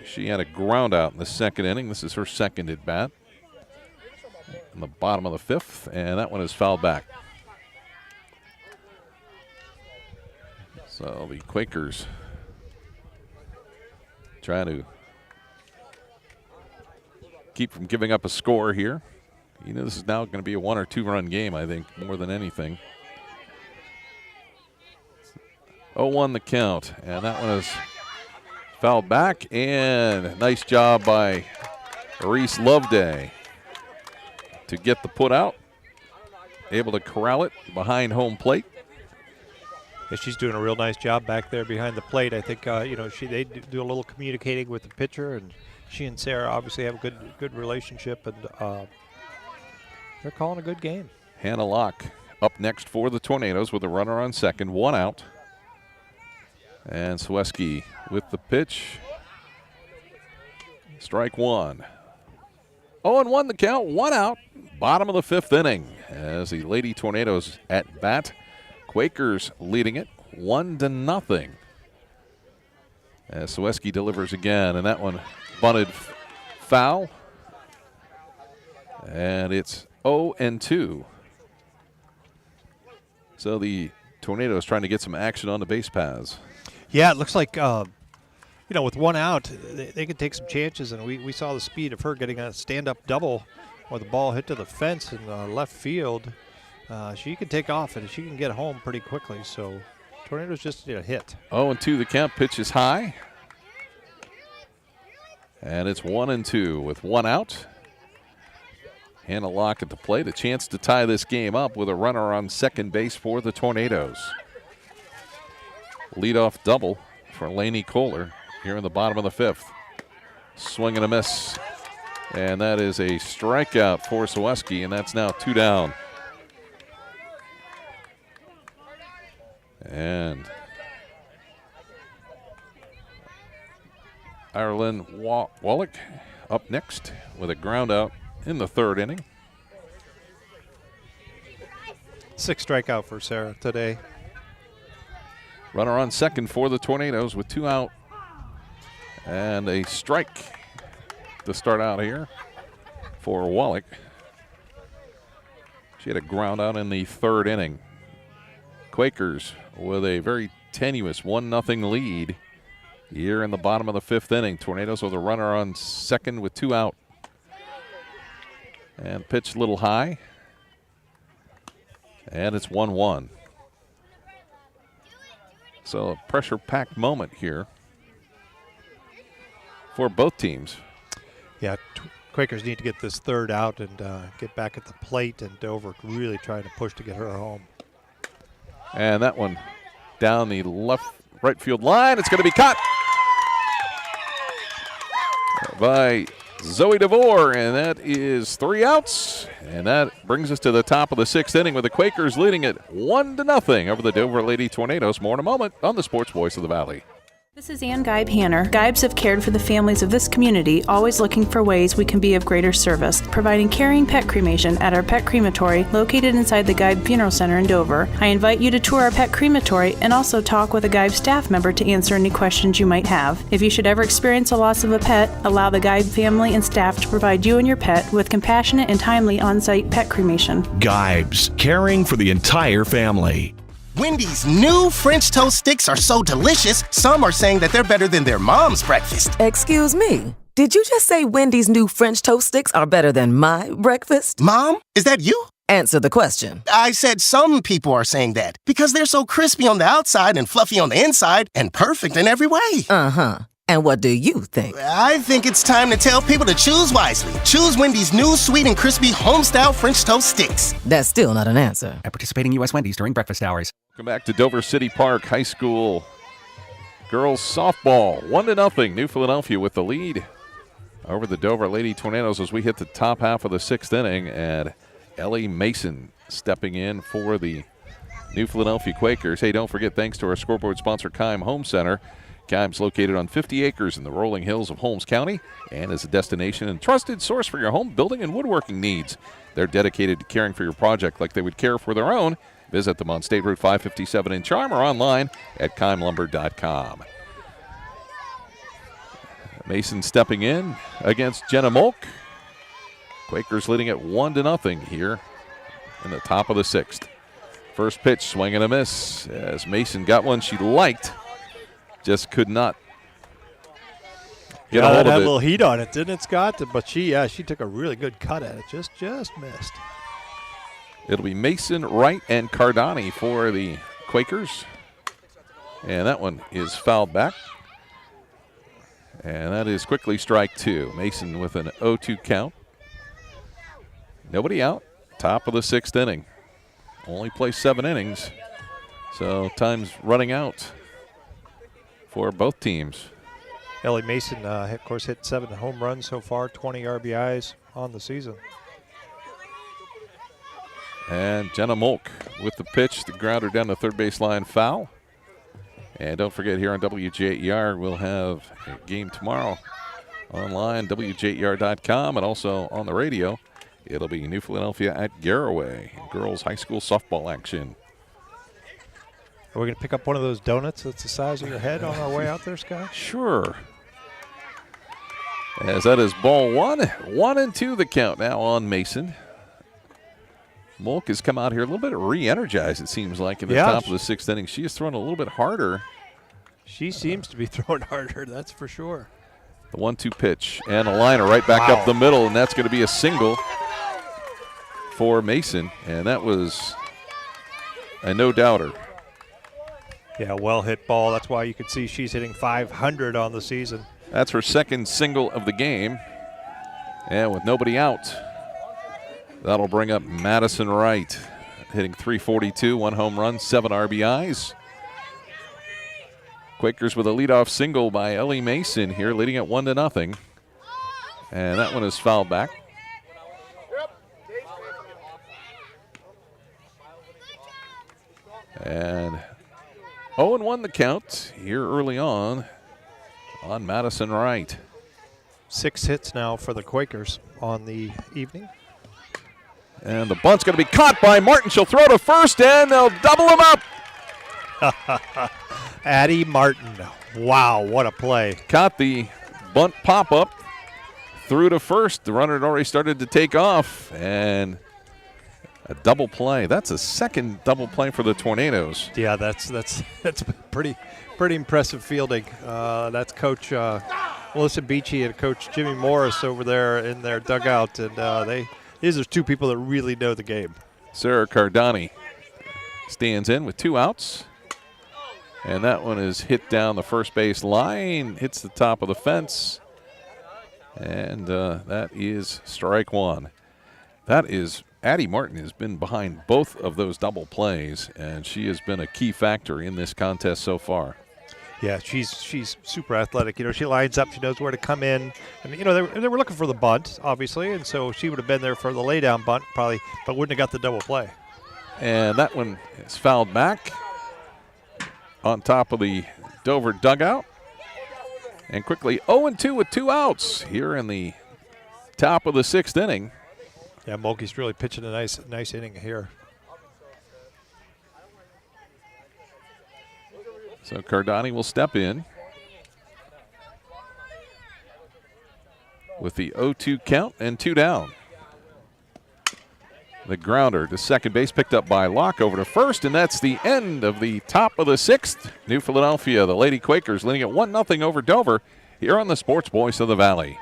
she had a ground out in the second inning. This is her second at bat. In the bottom of the fifth, and that one is fouled back. So the Quakers trying to keep from giving up a score here. You know, this is now going to be a 1 or 2 run game, I think, more than anything. 0-1 the count, and that one is fouled back, and nice job by Reese Loveday to get the put out, able to corral it behind home plate. Yeah, she's doing a real nice job back there behind the plate. I think they do a little communicating with the pitcher, and she and Sarah obviously have a good relationship, and they're calling a good game. Hannah Locke up next for the Tornadoes with a runner on second, 1 out. And Seweski with the pitch. Strike one. 0-1 the count, 1 out. Bottom of the fifth inning as the Lady Tornadoes at bat. Quakers leading it 1-0. As Seweski delivers again, and that one bunted foul. And it's 0-2. So the Tornadoes trying to get some action on the base paths. Yeah, it looks like, with 1 out, they could take some chances, and we saw the speed of her getting a stand-up double where the ball hit to the fence in left field. She can take off, and she can get home pretty quickly, so Tornadoes just hit. 0-2 the count, pitch is high. And it's 1-2 with 1 out. Hannah Locke at the plate, a chance to tie this game up with a runner on second base for the Tornadoes. Leadoff double for Laney Kohler here in the bottom of the fifth. Swing and a miss. And that is a strikeout for Seweski, and that's now 2 down. And Ireland Wallach up next with a ground out in the third inning. 6 strikeout for Sarah today. Runner on second for the Tornadoes with 2 out. And a strike to start out here for Wallach. She had a ground out in the third inning. Quakers with a very tenuous 1-0 lead here in the bottom of the fifth inning. Tornadoes with a runner on second with 2 out. And pitched a little high. And it's 1-1. So a pressure-packed moment here for both teams. Yeah, Quakers need to get this third out and get back at the plate, and Dover really trying to push to get her home. And that one down the left right field line. It's going to be caught by Zoe DeVore, and that is 3 outs. And that brings us to the top of the 6th inning with the Quakers leading it 1-0 over the Dover Lady Tornadoes. More in a moment on the Sports Voice of the Valley. This is Ann Geib Hanner. Geibs have cared for the families of this community, always looking for ways we can be of greater service, providing caring pet cremation at our pet crematory located inside the Geib Funeral Center in Dover. I invite you to tour our pet crematory and also talk with a Geib staff member to answer any questions you might have. If you should ever experience a loss of a pet, allow the Geib family and staff to provide you and your pet with compassionate and timely on-site pet cremation. Geibs, caring for the entire family. Wendy's new French toast sticks are so delicious, some are saying that they're better than their mom's breakfast. Excuse me. Did you just say Wendy's new French toast sticks are better than my breakfast? Mom, is that you? Answer the question. I said some people are saying that because they're so crispy on the outside and fluffy on the inside and perfect in every way. Uh-huh. And what do you think? I think it's time to tell people to choose wisely. Choose Wendy's new sweet and crispy home-style French toast sticks. That's still not an answer. At participating U.S. Wendy's during breakfast hours. Welcome back to Dover City Park High School girls softball. 1-0, New Philadelphia with the lead over the Dover Lady Tornadoes as we hit the top half of the 6th inning. And Ellie Mason stepping in for the New Philadelphia Quakers. Hey, don't forget, thanks to our scoreboard sponsor, Keim Home Center. Keim's located on 50 acres in the rolling hills of Holmes County and is a destination and trusted source for your home building and woodworking needs. They're dedicated to caring for your project like they would care for their own. Visit them on State Route 557 in Charm or online at keimlumber.com. Mason stepping in against Jenna Molk. Quakers leading it 1-0 here in the top of the 6th. First pitch, swing and a miss as Mason got one she liked. Just could not get a hold of it. Had a little heat on it, didn't it, Scott? But she took a really good cut at it. Just missed. It'll be Mason, Wright, and Cardani for the Quakers. And that one is fouled back. And that is quickly strike 2. Mason with an 0-2 count. Nobody out. Top of the 6th inning. Only play 7 innings. So time's running out for both teams. Ellie Mason, of course, hit 7 home runs so far, 20 RBIs on the season. And Jenna Molk with the pitch, the grounder down the third baseline, foul. And don't forget, here on WJER, we'll have a game tomorrow online, WJER.com, and also on the radio. It'll be New Philadelphia at Garraway, girls high school softball action. Are we going to pick up one of those donuts that's the size of your head on our way out there, Scott? Sure. As that is ball 1. 1-2 the count now on Mason. Molk has come out here a little bit re-energized, it seems like, in the top of the 6th inning. She is throwing a little bit harder. She seems to be throwing harder, that's for sure. The 1-2 pitch and a liner right back up the middle, and that's going to be a single for Mason. And that was a no-doubter. Yeah, well hit ball. That's why you can see she's hitting .500 on the season. That's her second single of the game. And with nobody out, that'll bring up Madison Wright, hitting .342, 1 home run, 7 RBIs. Quakers with a leadoff single by Ellie Mason here, leading at 1-0. And that one is fouled back. And 0-1 the count here early on Madison Wright. 6 hits now for the Quakers on the evening. And the bunt's going to be caught by Martin. She'll throw to first, and they'll double him up. Addie Martin. Wow, what a play. Caught the bunt pop-up, threw to first. The runner had already started to take off, and a double play. That's a second double play for the Tornadoes. Yeah, that's pretty impressive fielding. That's Coach Melissa Beachy and Coach Jimmy Morris over there in their dugout, and these are 2 people that really know the game. Sarah Cardani stands in with 2 outs. And that one is hit down the first base line, hits the top of the fence. And that is strike 1. That is, Addie Martin has been behind both of those double plays, and she has been a key factor in this contest so far. Yeah, she's super athletic. She lines up. She knows where to come in. I mean, they were looking for the bunt, obviously, and so she would have been there for the laydown bunt probably, but wouldn't have got the double play. And that one is fouled back on top of the Dover dugout. And quickly 0-2 with 2 outs here in the top of the 6th inning. Yeah, Mulkey's really pitching a nice inning here. So Cardani will step in with the 0-2 count and 2 down. The grounder to second base picked up by Locke over to first, and that's the end of the top of the 6th. New Philadelphia, the Lady Quakers leading at 1-0 over Dover here on the Sports Voice of the Valley.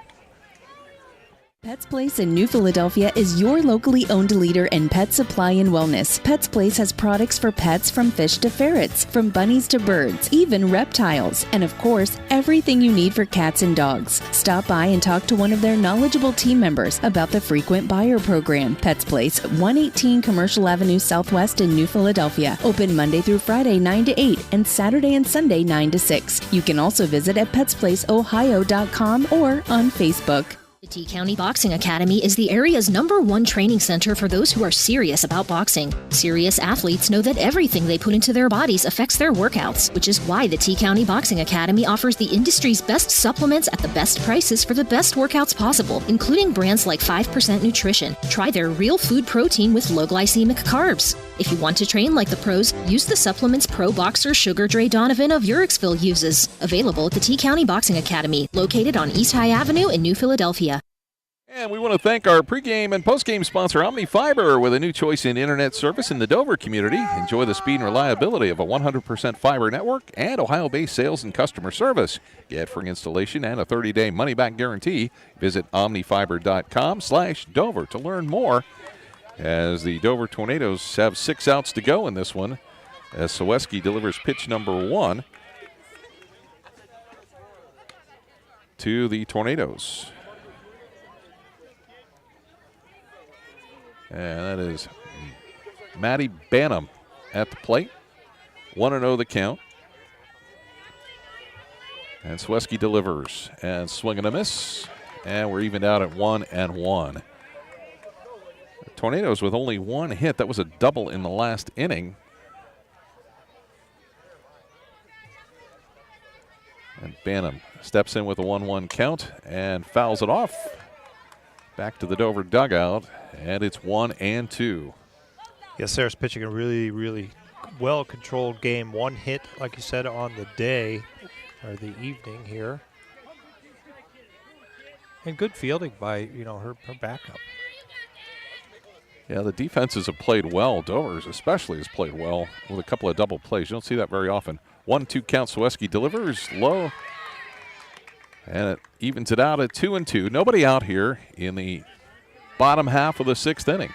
Pets Place in New Philadelphia is your locally owned leader in pet supply and wellness. Pets Place has products for pets from fish to ferrets, from bunnies to birds, even reptiles, and of course, everything you need for cats and dogs. Stop by and talk to one of their knowledgeable team members about the frequent buyer program. Pets Place, 118 Commercial Avenue Southwest in New Philadelphia. Open Monday through Friday 9 to 8 and Saturday and Sunday 9 to 6. You can also visit at petsplaceohio.com or on Facebook. The T County Boxing Academy is the area's #1 training center for those who are serious about boxing. Serious athletes know that everything they put into their bodies affects their workouts, which is why the T County Boxing Academy offers the industry's best supplements at the best prices for the best workouts possible, including brands like 5% Nutrition. Try their real food protein with low glycemic carbs. If you want to train like the pros, use the supplements pro boxer Sugar Dre Donovan of Urixville uses. Available at the T County Boxing Academy, located on East High Avenue in New Philadelphia. And we want to thank our pregame and postgame sponsor, OmniFiber, with a new choice in internet service in the Dover community. Enjoy the speed and reliability of a 100% fiber network and Ohio-based sales and customer service. Get free installation and a 30-day money-back guarantee. Visit omnifiber.com/Dover to learn more. As the Dover Tornadoes have 6 outs to go in this one, as Soweski delivers pitch number 1 to the Tornadoes. And that is Maddie Banham at the plate. 1-0 the count. And Soweski delivers. And swing and a miss. And we're evened out at 1-1. The Tornadoes with only 1 hit. That was a double in the last inning. And Banham steps in with a 1-1 count and fouls it off. Back to the Dover dugout, and it's 1-2. Yes, Sarah's pitching a really, really well-controlled game. 1 hit, like you said, on the day, or the evening here. And good fielding by, her backup. Yeah, the defenses have played well. Dover's especially has played well with a couple of double plays. You don't see that very often. 1-2 count. Soweski delivers low. And it evens it out at 2-2. Nobody out here in the bottom half of the 6th inning.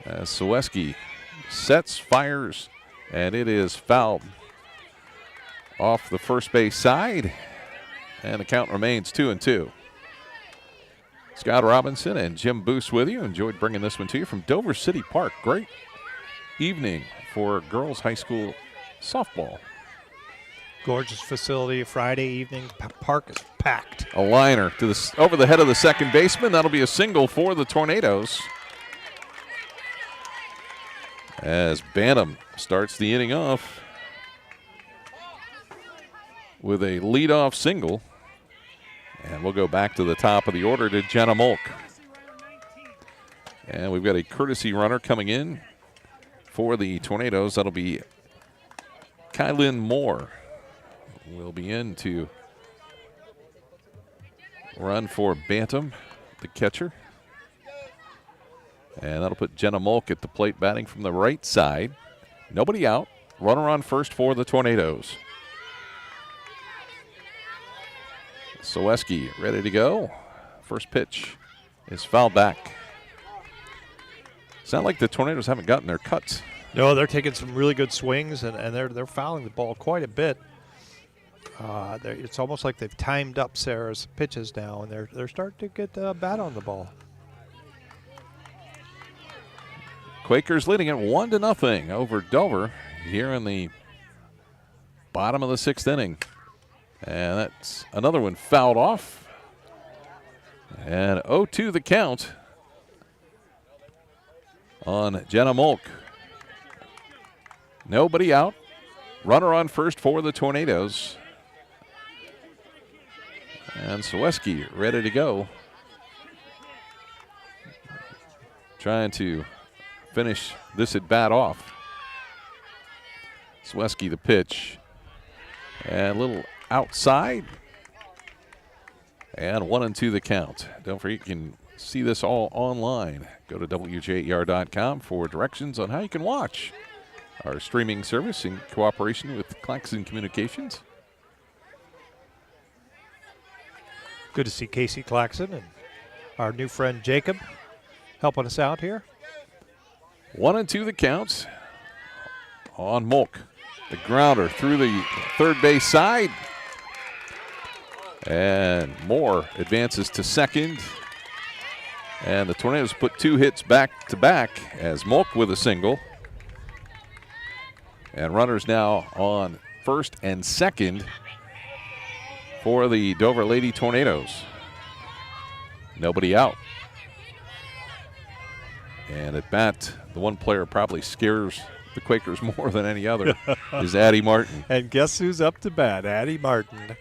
As Soweski sets, fires, and it is fouled off the first base side. And the count remains 2-2. Scott Robinson and Jim Boos with you. Enjoyed bringing this one to you from Dover City Park. Great evening for girls high school softball. Gorgeous facility. Friday evening, park is packed. A liner to over the head of the second baseman. That'll be a single for the Tornadoes. As Banham starts the inning off with a leadoff single. And we'll go back to the top of the order to Jenna Molk. And we've got a courtesy runner coming in for the Tornadoes. That'll be Kylan Moore. Will be in to run for Bantam, the catcher. And that'll put Jenna Molk at the plate batting from the right side. Nobody out. Runner on first for the Tornadoes. Soweski ready to go. First pitch is fouled back. It's not like the Tornadoes haven't gotten their cuts. No, they're taking some really good swings, and they're fouling the ball quite a bit. It's almost like they've timed up Sarah's pitches now, and they're starting to get bat on the ball. Quakers leading at 1-0 over Dover here in the bottom of the 6th inning. And that's another one fouled off. And 0-2 the count on Jenna Molk. Nobody out. Runner on first for the Tornadoes. And Sweski ready to go. Trying to finish this at bat off. Sweski the pitch. And a little outside. And 1-2 the count. Don't forget, you can see this all online. Go to WJER.com for directions on how you can watch our streaming service in cooperation with Claxon Communications. Good to see Casey Claxon and our new friend Jacob helping us out here. 1-2 the count on Molk. The grounder through the third base side. And Moore advances to second. And the Tornadoes put 2 hits back to back as Molk with a single. And runners now on first and second for the Dover Lady Tornadoes. Nobody out. And at bat, the one player probably scares the Quakers more than any other is Addie Martin. And guess who's up to bat? Addie Martin.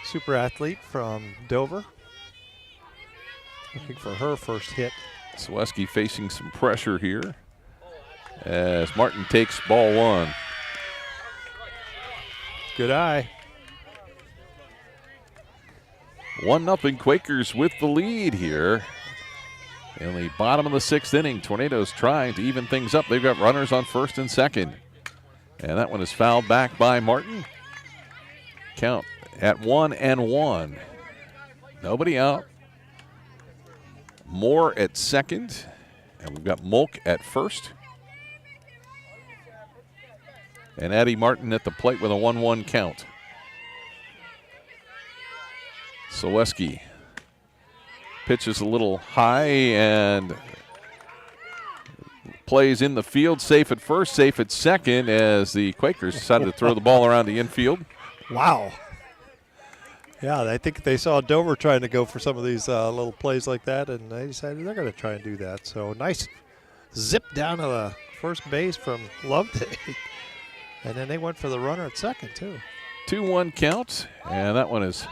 Super athlete from Dover. Looking for her first hit. Sweski facing some pressure here as Martin takes ball 1. Good eye. 1-0 Quakers with the lead here in the bottom of the 6th inning. Tornadoes trying to even things up. They've got runners on first and second. And that one is fouled back by Martin. Count at 1-1. Nobody out. Moore at second. And we've got Molk at first. And Addie Martin at the plate with a 1-1 count. Saleski pitches a little high and plays in the field, safe at first, safe at second, as the Quakers decided to throw the ball around the infield. Wow. Yeah, I think they saw Dover trying to go for some of these little plays like that, and they decided they're going to try and do that. So nice zip down to the first base from Loveday. And then they went for the runner at second, too. 2-1 count, and that one is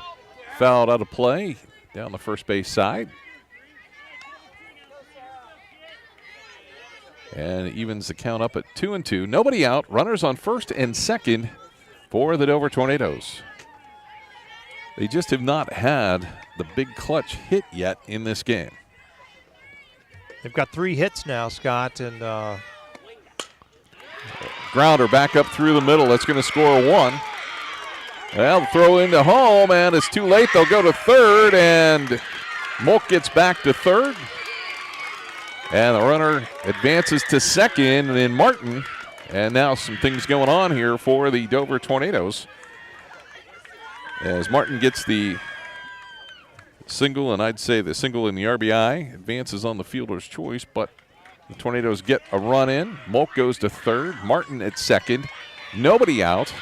fouled out of play down the first base side. And evens the count up at 2-2. Nobody out. Runners on first and second for the Dover Tornadoes. They just have not had the big clutch hit yet in this game. They've got 3 hits now, Scott, and grounder back up through the middle. That's going to score 1. Well, throw into home, and it's too late. They'll go to third, and Molk gets back to third. And the runner advances to second, and then Martin. And now some things going on here for the Dover Tornadoes. As Martin gets the single, and I'd say the single in the RBI, advances on the fielder's choice, but the Tornadoes get a run in. Molk goes to third. Martin at second. Nobody out.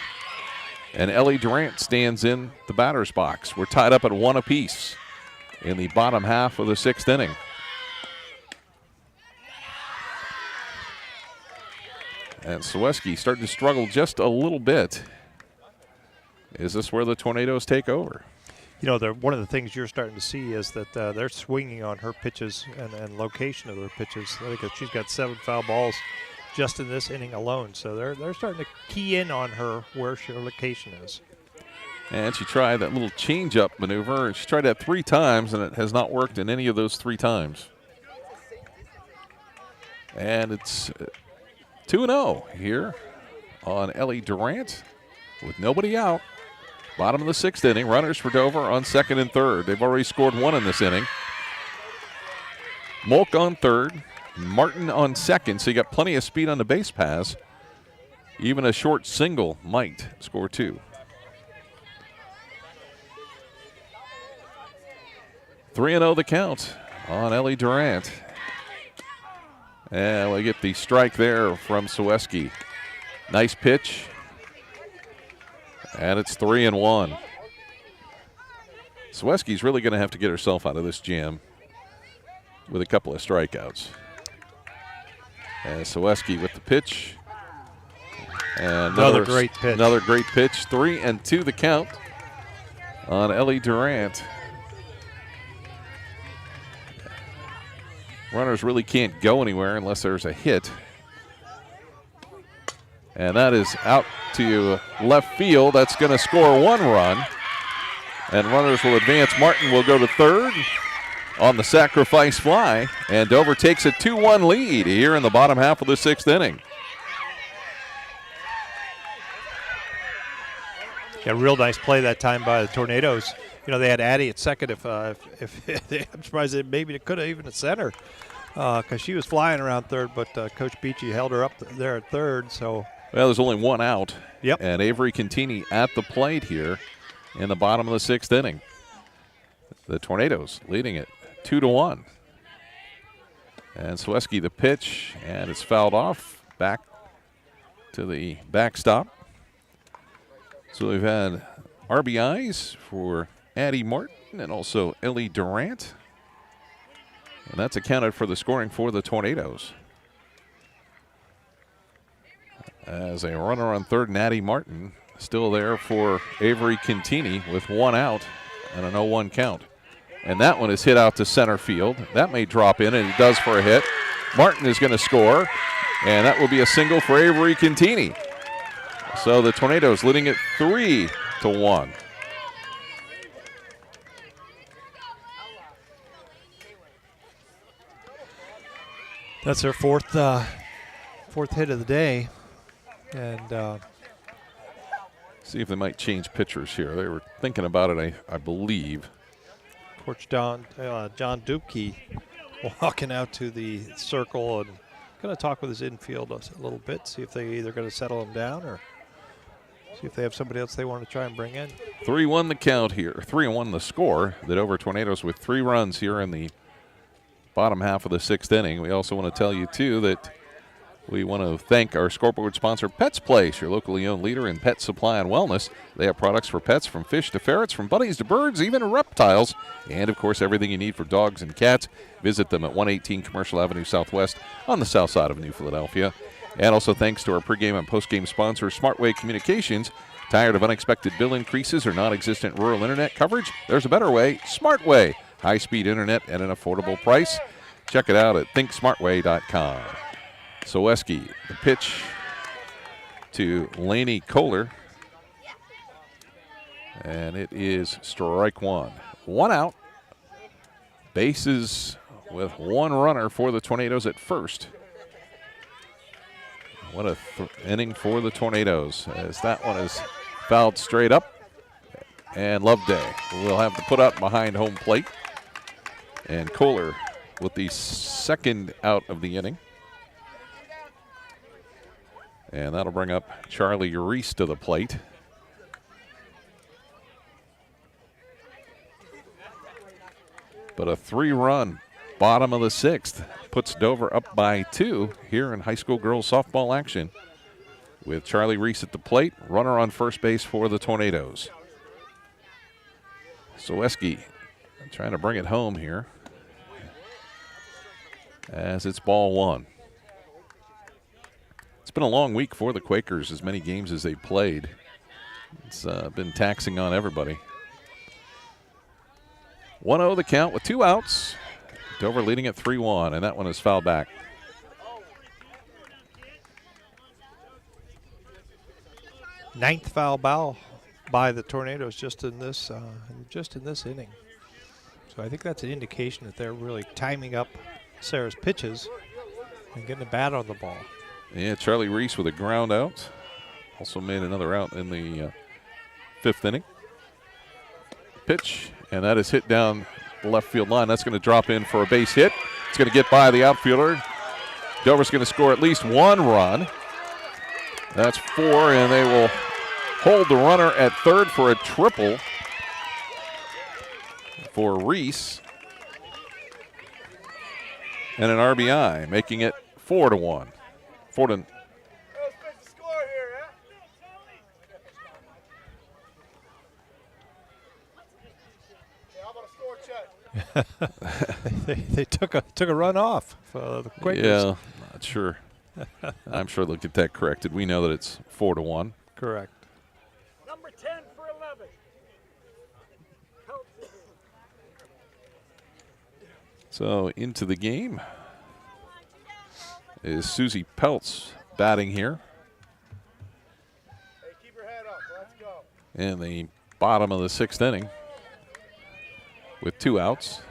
And Ellie Durant stands in the batter's box. We're tied up at 1 apiece in the bottom half of the 6th inning. And Saleski starting to struggle just a little bit. Is this where the Tornadoes take over? You know, one of the things you're starting to see is that they're swinging on her pitches and location of their pitches. I think she's got 7 foul balls just in this inning alone. So they're starting to key in on her where her location is. And she tried that little change-up maneuver. She tried that 3 times, and it has not worked in any of those 3 times. And it's 2-0 here on Ellie Durant with nobody out. Bottom of the 6th inning. Runners for Dover on second and third. They've already scored 1 in this inning. Molk on third. Martin on second. So you got plenty of speed on the base pass. Even a short single might score 2. 3-0 the count on Ellie Durant. And we get the strike there from Saleski. Nice pitch. And it's 3-1. Sweski's really going to have to get herself out of this jam with a couple of strikeouts. And Sweski with the pitch. And another great pitch. Another great pitch. 3-2 the count on Ellie Durant. Runners really can't go anywhere unless there's a hit. And that is out to left field. That's going to score 1 run. And runners will advance. Martin will go to third on the sacrifice fly. And Dover takes a 2-1 lead here in the bottom half of the 6th inning. Yeah, real nice play that time by the Tornadoes. You know, they had Addie at second. If I'm surprised that maybe it could have even at center because she was flying around third, but Coach Beachy held her up there at third. So well, there's only 1 out. Yep. And Avery Contini at the plate here in the bottom of the 6th inning. The Tornadoes leading it 2-1. And Sweski the pitch, and it's fouled off back to the backstop. So we've had RBIs for Addie Martin and also Ellie Durant. And that's accounted for the scoring for the Tornadoes. As a runner on third, Addie Martin still there for Avery Contini with 1 out and an 0-1 count. And that one is hit out to center field. That may drop in, and it does for a hit. Martin is going to score, and that will be a single for Avery Contini. So the Tornadoes leading it 3-1. That's their fourth hit of the day. And see if they might change pitchers here. They were thinking about it, I believe. Coach John Dupke walking out to the circle and going to talk with his infield a little bit, see if they either going to settle him down or see if they have somebody else they want to try and bring in. 3-1 the count here. 3-1 the score. The Dover Tornadoes with 3 runs here in the bottom half of the 6th inning. We also want to tell you, too, that we want to thank our scoreboard sponsor, Pets Place, your locally owned leader in pet supply and wellness. They have products for pets from fish to ferrets, from bunnies to birds, even reptiles, and, of course, everything you need for dogs and cats. Visit them at 118 Commercial Avenue Southwest on the south side of New Philadelphia. And also thanks to our pregame and postgame sponsor, Smartway Communications. Tired of unexpected bill increases or non-existent rural internet coverage? There's a better way, Smartway. High-speed internet at an affordable price. Check it out at thinksmartway.com. Sweski, the pitch to Lainey Kohler. And it is strike 1. 1 out. Bases with 1 runner for the Tornadoes at first. What a inning for the Tornadoes, as that one is fouled straight up. And Loveday will have to put out behind home plate. And Kohler with the 2nd out of the inning. And that'll bring up Charlie Reese to the plate. But a 3-run bottom of the 6th puts Dover up by 2 here in high school girls softball action. With Charlie Reese at the plate, runner on first base for the Tornadoes. Sweski trying to bring it home here as it's ball 1. It's been a long week for the Quakers, as many games as they played. It's been taxing on everybody. 1-0 the count with 2 outs. Dover leading at 3-1, and that one is fouled back. Ninth foul ball by the Tornadoes just in this inning. So I think that's an indication that they're really timing up Sarah's pitches and getting a bat on the ball. Yeah, Charlie Reese with a ground out. Also made another out in the 5th inning. Pitch, and that is hit down the left field line. That's going to drop in for a base hit. It's going to get by the outfielder. Dover's going to score at least 1 run. That's 4, and they will hold the runner at third for a triple for Reese. And an RBI, making it 4-1. they took a run off. The Quakers. Yeah, not sure. I'm sure they'll get that corrected. We know that it's 4-1. Correct. Number 10 for 11. So into the game is Susie Peltz batting here. Hey, keep your head up. Let's go. In the bottom of the 6th inning with 2 outs.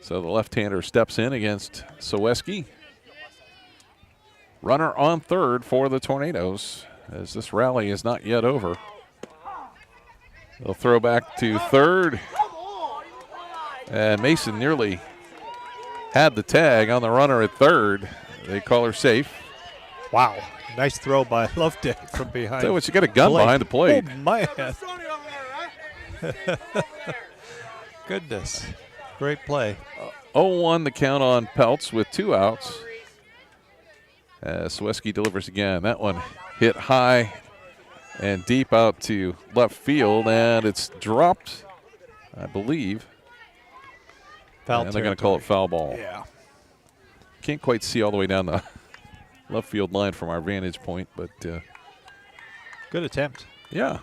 So the left-hander steps in against Soweski. Runner on third for the Tornadoes as this rally is not yet over. They'll throw back to third. And Mason nearly had the tag on the runner at third. They call her safe. Wow. Nice throw by Loveday from behind. So you got a gun behind the plate. Oh, man. Goodness. Great play. 0-1 the count on Peltz with 2 outs. As Soweski delivers again. That one hit high and deep out to left field, and it's dropped, I believe. Foul and they're going to call it foul ball. Yeah. Can't quite see all the way down the left field line from our vantage point, but good attempt. Yeah.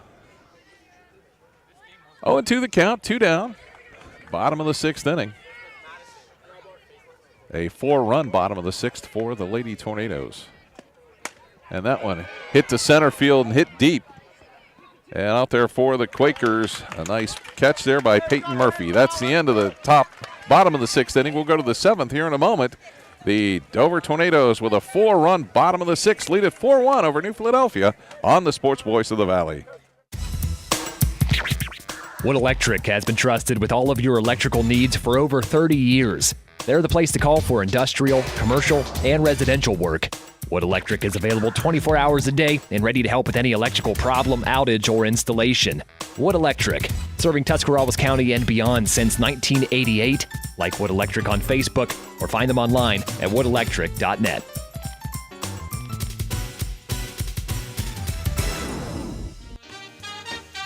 0-2 the count, 2 down. Bottom of the 6th inning. A 4-run bottom of the 6th for the Lady Tornadoes. And that one hit to center field and hit deep. And out there for the Quakers, a nice catch there by Peyton Murphy. That's the end of the bottom of the 6th inning. We'll go to the 7th here in a moment. The Dover Tornadoes with a 4-run bottom of the 6th lead at 4-1 over New Philadelphia on the Sports Voice of the Valley. Wood Electric has been trusted with all of your electrical needs for over 30 years. They're the place to call for industrial, commercial, and residential work. Wood Electric is available 24 hours a day and ready to help with any electrical problem, outage, or installation. Wood Electric, serving Tuscarawas County and beyond since 1988. Like Wood Electric on Facebook or find them online at woodelectric.net.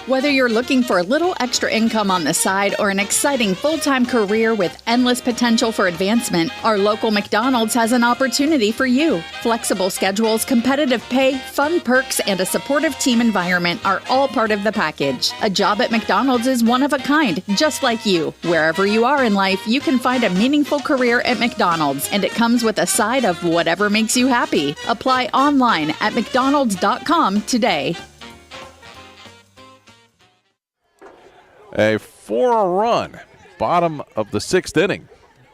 Whether you're looking for a little extra income on the side or an exciting full-time career with endless potential for advancement, our local McDonald's has an opportunity for you. Flexible schedules, competitive pay, fun perks, and a supportive team environment are all part of the package. A job at McDonald's is one of a kind, just like you. Wherever you are in life, you can find a meaningful career at McDonald's, and it comes with a side of whatever makes you happy. Apply online at mcdonalds.com today. A 4-run bottom of the 6th inning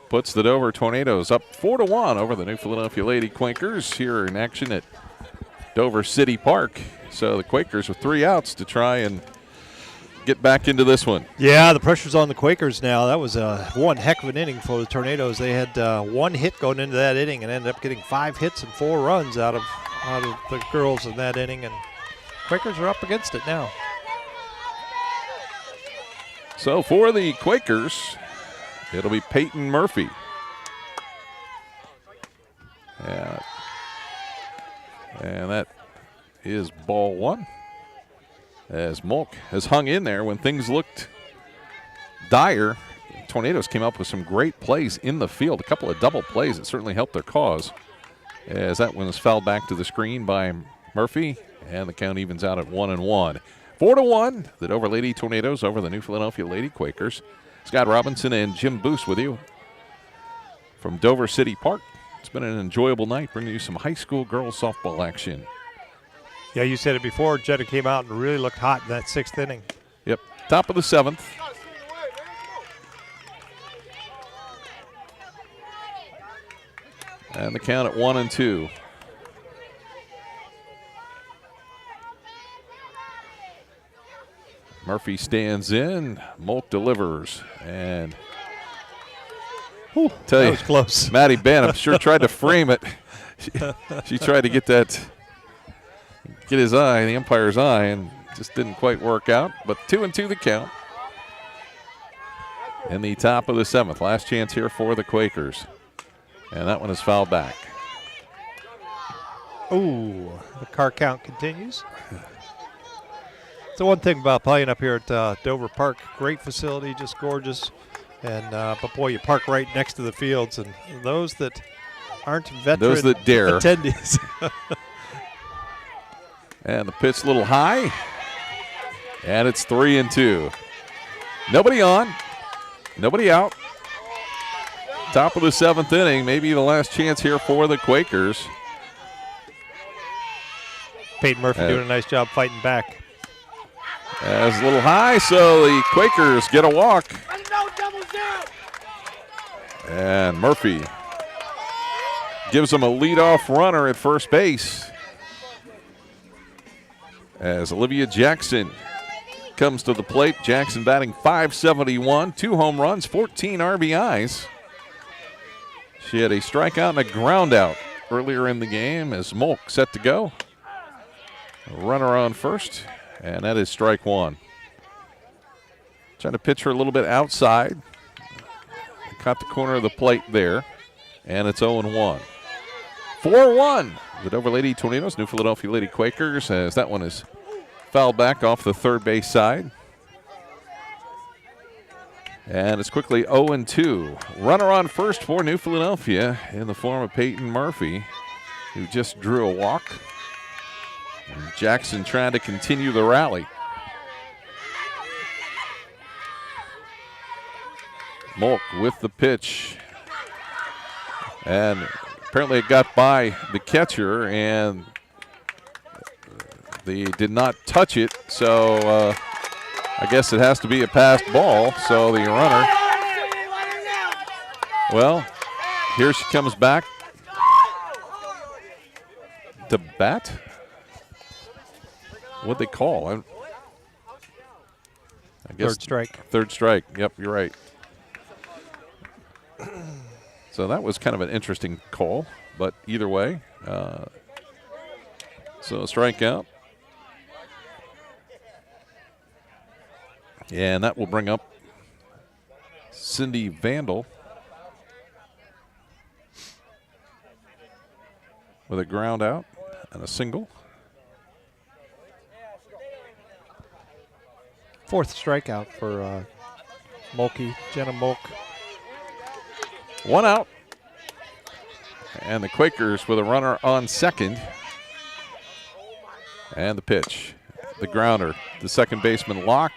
puts the Dover Tornadoes up 4-1 over the New Philadelphia Lady Quakers here in action at Dover City Park. So the Quakers with 3 outs to try and get back into this one. Yeah, the pressure's on the Quakers now. That was one heck of an inning for the Tornadoes. They had 1 hit going into that inning and ended up getting 5 hits and 4 runs out of the girls in that inning, and Quakers are up against it now. So for the Quakers, it'll be Peyton Murphy. And that is ball 1. As Mulk has hung in there when things looked dire. Tornadoes came up with some great plays in the field, a couple of double plays that certainly helped their cause. As that one was fouled back to the screen by Murphy, and the count evens out at 1-1. 4-1, the Dover Lady Tornadoes over the New Philadelphia Lady Quakers. Scott Robinson and Jim Boos with you from Dover City Park. It's been an enjoyable night, bringing you some high school girls softball action. Yeah, you said it before. Jetta came out and really looked hot in that 6th inning. Yep, top of the 7th. And the count at 1-2. Murphy stands in, Mulk delivers, and tell that you, was close. Maddie Banham sure tried to frame it. She tried to get his eye, the umpire's eye, and just didn't quite work out. But 2-2 the count. In the top of the 7th, last chance here for the Quakers, and that one is fouled back. Ooh, the car count continues. It's the one thing about playing up here at Dover Park. Great facility, just gorgeous. And but boy, you park right next to the fields, and those that aren't veteran those that dare attendees. And the pitch a little high, and it's 3-2. Nobody on, nobody out. Top of the 7th inning, maybe the last chance here for the Quakers. Peyton Murphy doing a nice job fighting back. As a little high, so the Quakers get a walk. And Murphy gives them a leadoff runner at first base. As Olivia Jackson comes to the plate. Jackson batting .571, 2 home runs, 14 RBIs. She had a strikeout and a ground out earlier in the game as Molk set to go. A runner on first, and that is strike 1. Trying to pitch her a little bit outside. Caught the corner of the plate there, and it's 0-1. 4-1. The Dover Lady Tornadoes, New Philadelphia Lady Quakers, as that one is fouled back off the third base side. And it's quickly 0-2. Runner on first for New Philadelphia in the form of Peyton Murphy, who just drew a walk. And Jackson trying to continue the rally. Molk with the pitch. And apparently it got by the catcher, and they did not touch it, so I guess it has to be a passed ball. So the runner, well, here she comes back to bat. What'd they call? I guess Third strike. Third strike. Yep, you're right. So that was kind of an interesting call, but either way, so a strikeout. And that will bring up Cindy Vandal with a ground out and a single. 4th strikeout for Jenna Molk. 1 out. And the Quakers with a runner on second. And the pitch. The grounder. The second baseman locked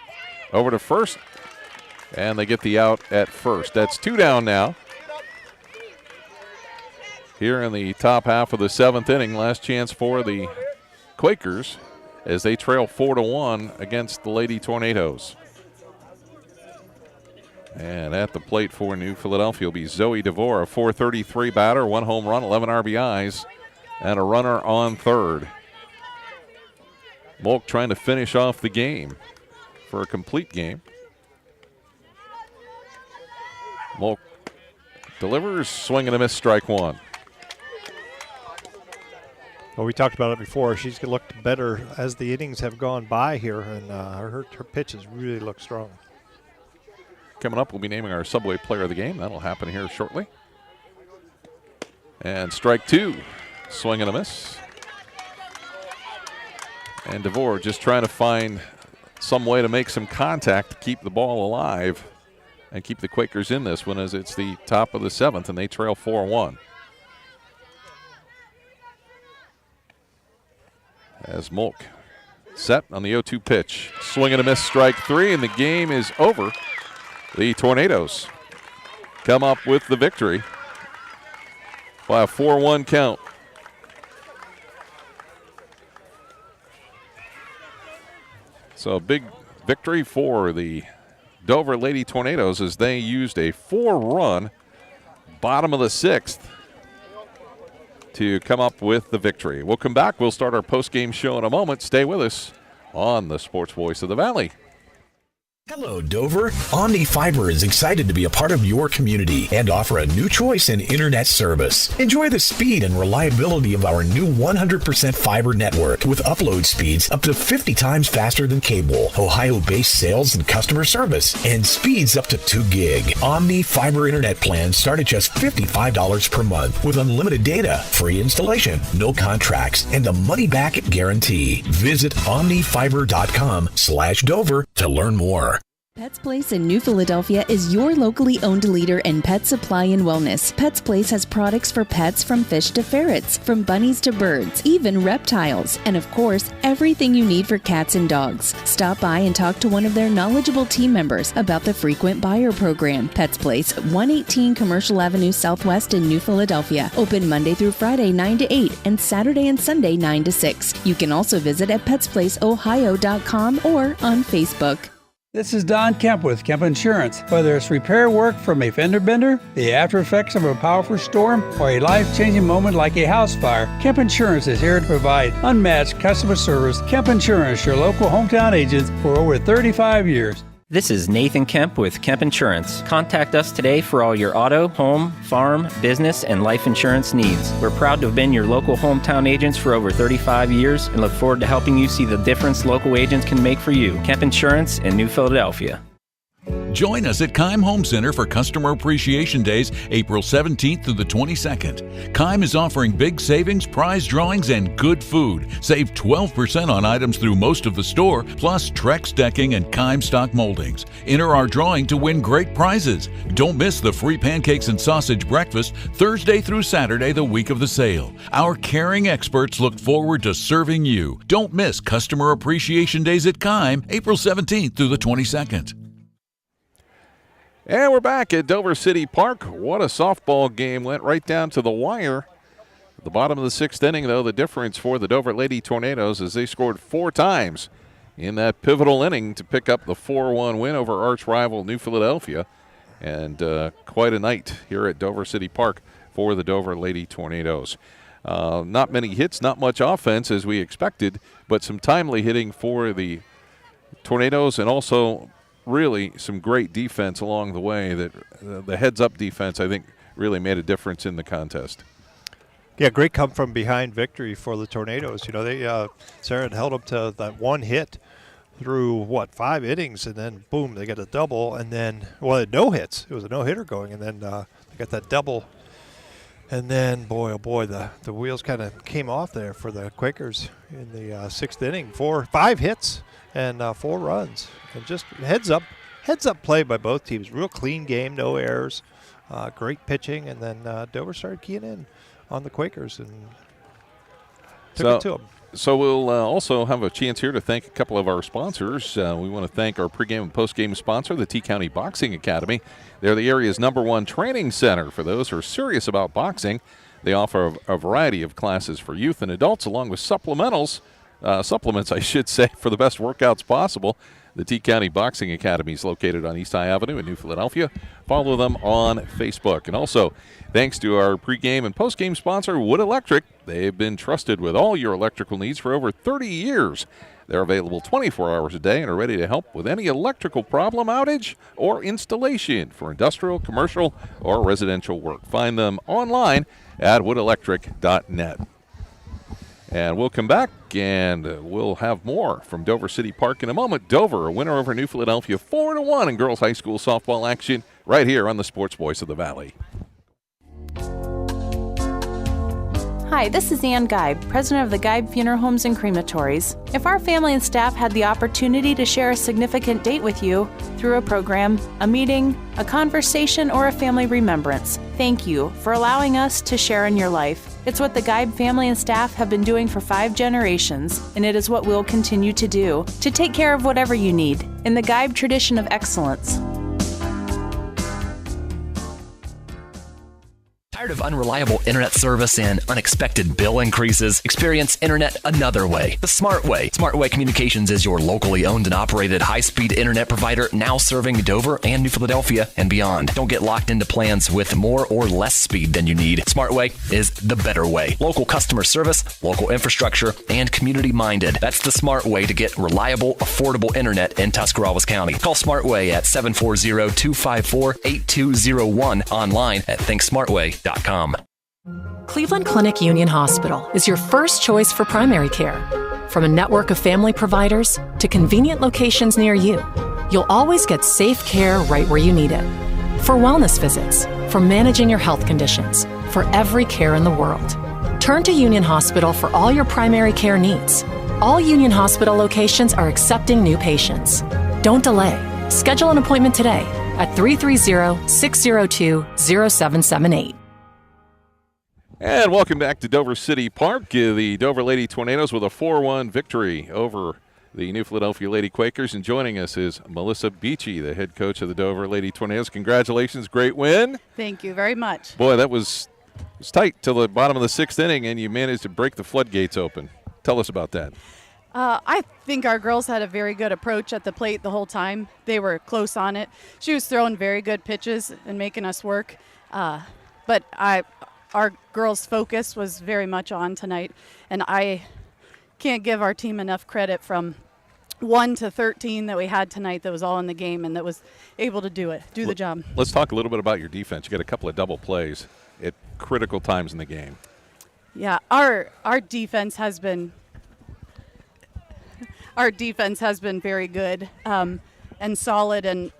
over to first. And they get the out at first. That's 2 down now. Here in the top half of the 7th inning. Last chance for the Quakers as they trail 4-1 against the Lady Tornadoes. And at the plate for New Philadelphia will be Zoe DeVore, a .433 batter, 1 home run, 11 RBIs, and a runner on third. Molk trying to finish off the game for a complete game. Molk delivers, swing and a miss, strike 1. Well, we talked about it before. She's looked better as the innings have gone by here, and her pitches really look strong. Coming up, we'll be naming our Subway Player of the Game. That'll happen here shortly. And strike 2, swing and a miss. And DeVore just trying to find some way to make some contact to keep the ball alive and keep the Quakers in this one as it's the top of the 7th and they trail 4-1. As Molk set on the 0-2 pitch. Swing and a miss, strike 3, and the game is over. The Tornadoes come up with the victory by a 4-1 count. So a big victory for the Dover Lady Tornadoes as they used a 4-run bottom of the 6th to come up with the victory. We'll come back. We'll start our post-game show in a moment. Stay with us on the Sports Voice of the Valley. Hello, Dover. Omni Fiber is excited to be a part of your community and offer a new choice in internet service. Enjoy the speed and reliability of our new 100% fiber network with upload speeds up to 50 times faster than cable, Ohio-based sales and customer service, and speeds up to 2 gig. Omni Fiber internet plans start at just $55 per month with unlimited data, free installation, no contracts, and a money-back guarantee. Visit omnifiber.com/Dover to learn more. Pets Place in New Philadelphia is your locally owned leader in pet supply and wellness. Pets Place has products for pets from fish to ferrets, from bunnies to birds, even reptiles, and of course, everything you need for cats and dogs. Stop by and talk to one of their knowledgeable team members about the frequent buyer program. Pets Place, 118 Commercial Avenue Southwest in New Philadelphia. Open Monday through Friday 9 to 8 and Saturday and Sunday 9 to 6. You can also visit at petsplaceohio.com or on Facebook. This is Don Kemp with Kemp Insurance. Whether it's repair work from a fender bender, the after effects of a powerful storm, or a life-changing moment like a house fire, Kemp Insurance is here to provide unmatched customer service. Kemp Insurance, your local hometown agents for over 35 years. This is Nathan Kemp with Kemp Insurance. Contact us today for all your auto, home, farm, business, and life insurance needs. We're proud to have been your local hometown agents for over 35 years and look forward to helping you see the difference local agents can make for you. Kemp Insurance in New Philadelphia. Join us at Keim Home Center for Customer Appreciation Days, April 17th through the 22nd. Keim is offering big savings, prize drawings, and good food. Save 12% on items through most of the store, plus Trex decking and Keim stock moldings. Enter our drawing to win great prizes. Don't miss the free pancakes and sausage breakfast Thursday through Saturday, the week of the sale. Our caring experts look forward to serving you. Don't miss Customer Appreciation Days at Keim, April 17th through the 22nd. And we're back at Dover City Park. What a softball game. Went right down to the wire. At the bottom of the 6th inning, though, the difference for the Dover Lady Tornadoes is they scored 4 times in that pivotal inning to pick up the 4-1 win over arch rival New Philadelphia. And quite a night here at Dover City Park for the Dover Lady Tornadoes. Not many hits, not much offense as we expected, but some timely hitting for the Tornadoes, and also really some great defense along the way. That the heads-up defense, I think, really made a difference in the contest. Yeah, great come-from-behind victory for the Tornadoes. You know, they Sarah had held up to that one hit through, 5 innings, and then, boom, they got a double, and then, no hits. It was a no-hitter going, and then they got that double. And then, boy, oh boy, the wheels kind of came off there for the Quakers in the 6th inning. 5 hits and 4 runs. And just heads up play by both teams. Real clean game, no errors, great pitching, and then Dover started keying in on the Quakers and took it to them. So we'll also have a chance here to thank a couple of our sponsors. We want to thank our pregame and postgame sponsor, the T-County Boxing Academy. They're the area's #1 training center for those who are serious about boxing. They offer a variety of classes for youth and adults, along with supplements, I should say, for the best workouts possible. The T-County Boxing Academy is located on East High Avenue in New Philadelphia. Follow them on Facebook. And also, thanks to our pregame and postgame sponsor, Wood Electric. They've been trusted with all your electrical needs for over 30 years. They're available 24 hours a day and are ready to help with any electrical problem, outage, or installation for industrial, commercial, or residential work. Find them online at woodelectric.net. And we'll come back and we'll have more from Dover City Park in a moment. Dover, a winner over New Philadelphia, 4-1 in girls high school softball action right here on the Sports Voice of the Valley. Hi, this is Ann Geib, president of the Geib Funeral Homes and Crematories. If our family and staff had the opportunity to share a significant date with you through a program, a meeting, a conversation, or a family remembrance, thank you for allowing us to share in your life. It's what the Geib family and staff have been doing for 5 generations, and it is what we'll continue to do, to take care of whatever you need, in the Geib tradition of excellence. Tired of unreliable internet service and unexpected bill increases? Experience internet another way, the smart way. Smart Way Communications is your locally owned and operated high-speed internet provider, now serving Dover and New Philadelphia and beyond. Don't get locked into plans with more or less speed than you need. Smart Way is the better way. Local customer service, local infrastructure, and community-minded. That's the smart way to get reliable, affordable internet in Tuscarawas County. Call Smart Way at 740-254-8201, online at thinksmartway.com. Cleveland Clinic Union Hospital is your first choice for primary care. From a network of family providers to convenient locations near you, you'll always get safe care right where you need it. For wellness visits, for managing your health conditions, for every care in the world. Turn to Union Hospital for all your primary care needs. All Union Hospital locations are accepting new patients. Don't delay. Schedule an appointment today at 330-602-0778. And welcome back to Dover City Park. The Dover Lady Tornadoes with a 4-1 victory over the New Philadelphia Lady Quakers. And joining us is Melissa Beachy, the head coach of the Dover Lady Tornadoes. Congratulations, great win. Thank you very much. Boy, that was tight till the bottom of the sixth inning, and you managed to break the floodgates open. Tell us about that. I think our girls had a very good approach at the plate the whole time. They were close on it. She was throwing very good pitches and making us work. But our girls' focus was very much on tonight, and I can't give our team enough credit from 1 to 13 that we had tonight that was all in the game and that was able to do the job. Let's talk a little bit about your defense. You got a couple of double plays at critical times in the game. Yeah, our defense has been very good and solid, and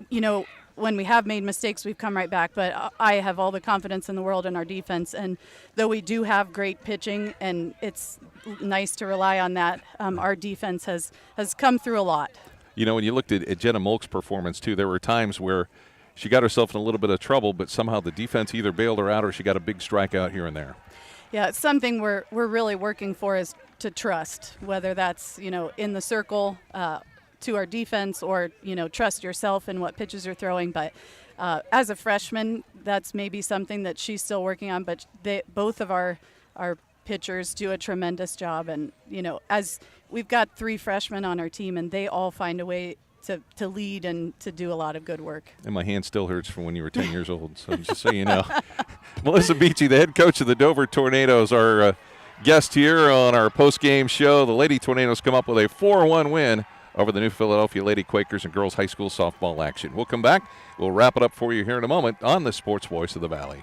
when we have made mistakes, we've come right back. But I have all the confidence in the world in our defense. And though we do have great pitching, and it's nice to rely on that, our defense has come through a lot. When you looked at Jenna Molk's performance, too, there were times where she got herself in a little bit of trouble, but somehow the defense either bailed her out or she got a big strikeout here and there. Yeah, it's something we're really working for, is to trust, whether that's, in the circle, to our defense, or trust yourself in what pitches you're throwing. But as a freshman, that's maybe something that she's still working on. But both of our pitchers do a tremendous job, and as we've got 3 freshmen on our team, and they all find a way to lead and to do a lot of good work. And my hand still hurts from when you were 10 years old, so just so you know. Melissa Beachy, the head coach of the Dover Tornadoes, our guest here on our post-game show. The Lady Tornadoes come up with a 4-1 win over the New Philadelphia Lady Quakers and girls high school softball action. We'll come back. We'll wrap it up for you here in a moment on the Sports Voice of the Valley.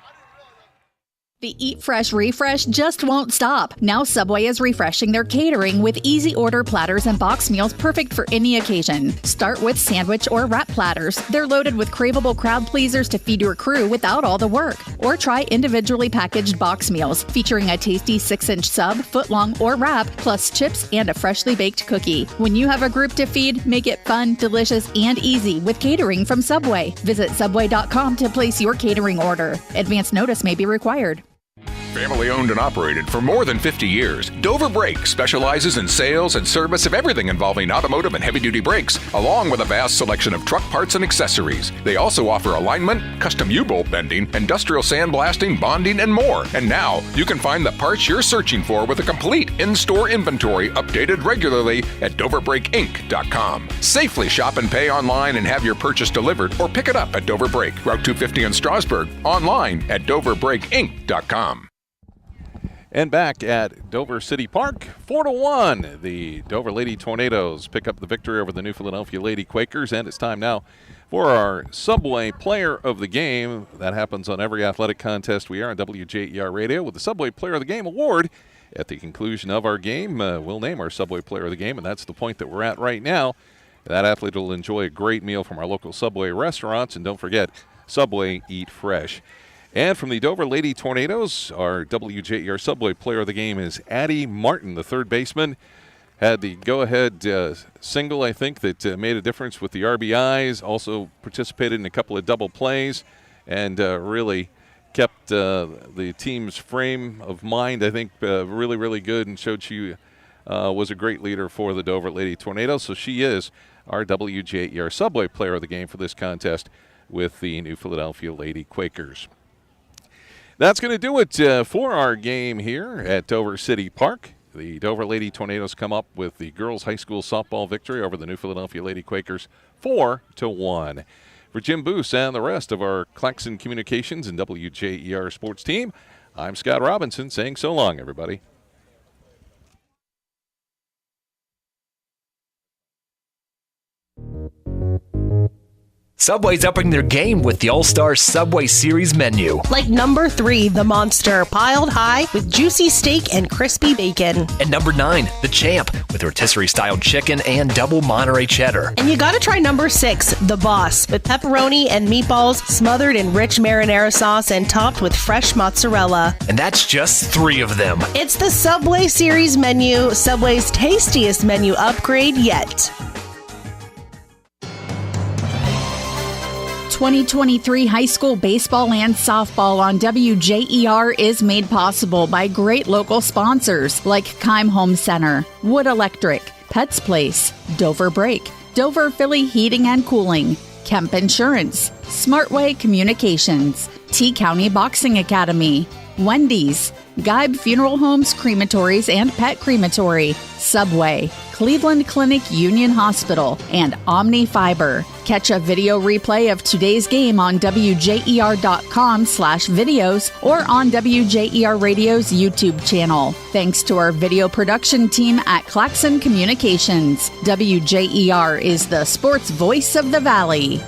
The Eat Fresh refresh just won't stop. Now Subway is refreshing their catering with easy order platters and box meals perfect for any occasion. Start with sandwich or wrap platters. They're loaded with craveable crowd pleasers to feed your crew without all the work. Or try individually packaged box meals featuring a tasty 6-inch sub, footlong, or wrap, plus chips and a freshly baked cookie. When you have a group to feed, make it fun, delicious, and easy with catering from Subway. Visit Subway.com to place your catering order. Advance notice may be required. Family owned and operated for more than 50 years, Dover Brake specializes in sales and service of everything involving automotive and heavy-duty brakes, along with a vast selection of truck parts and accessories. They also offer alignment, custom U-bolt bending, industrial sandblasting, bonding, and more. And now, you can find the parts you're searching for with a complete in-store inventory updated regularly at DoverBrakeInc.com. Safely shop and pay online and have your purchase delivered, or pick it up at Dover Brake, Route 250 in Strasburg, online at DoverBrakeInc.com. And back at Dover City Park, 4-1. The Dover Lady Tornadoes pick up the victory over the New Philadelphia Lady Quakers, and it's time now for our Subway Player of the Game. That happens on every athletic contest we are on WJER Radio with the Subway Player of the Game award. At the conclusion of our game, we'll name our Subway Player of the Game, and that's the point that we're at right now. That athlete will enjoy a great meal from our local Subway restaurants, and don't forget, Subway Eat Fresh. And from the Dover Lady Tornadoes, our WJER Subway Player of the Game is Addie Martin, the third baseman. Had the go-ahead single, I think, that made a difference with the RBIs. Also participated in a couple of double plays and really kept the team's frame of mind, I think, really, really good, and showed she was a great leader for the Dover Lady Tornadoes. So she is our WJER Subway Player of the Game for this contest with the New Philadelphia Lady Quakers. That's going to do it for our game here at Dover City Park. The Dover Lady Tornadoes come up with the girls' high school softball victory over the New Philadelphia Lady Quakers 4-1. For Jim Boose and the rest of our Claxon Communications and WJER sports team, I'm Scott Robinson saying so long, everybody. Subway's upping their game with the All-Star Subway Series menu. Like number 3, the Monster, piled high with juicy steak and crispy bacon. And number 9, the Champ, with rotisserie-style chicken and double Monterey cheddar. And you gotta try number 6, the Boss, with pepperoni and meatballs smothered in rich marinara sauce and topped with fresh mozzarella. And that's just 3 of them. It's the Subway Series menu, Subway's tastiest menu upgrade yet. 2023 high school baseball and softball on WJER is made possible by great local sponsors like Keim Home Center, Wood Electric, Pets Place, Dover Brake, Dover Philly Heating and Cooling, Kemp Insurance, Smartway Communications, T-County Boxing Academy, Wendy's, Geib Funeral Homes, Crematories and Pet Crematory, Subway, Cleveland Clinic Union Hospital, and Omni Fiber. Catch a video replay of today's game on WJER.com/videos or on WJER Radio's YouTube channel. Thanks to our video production team at Claxon Communications. WJER is the sports voice of the Valley.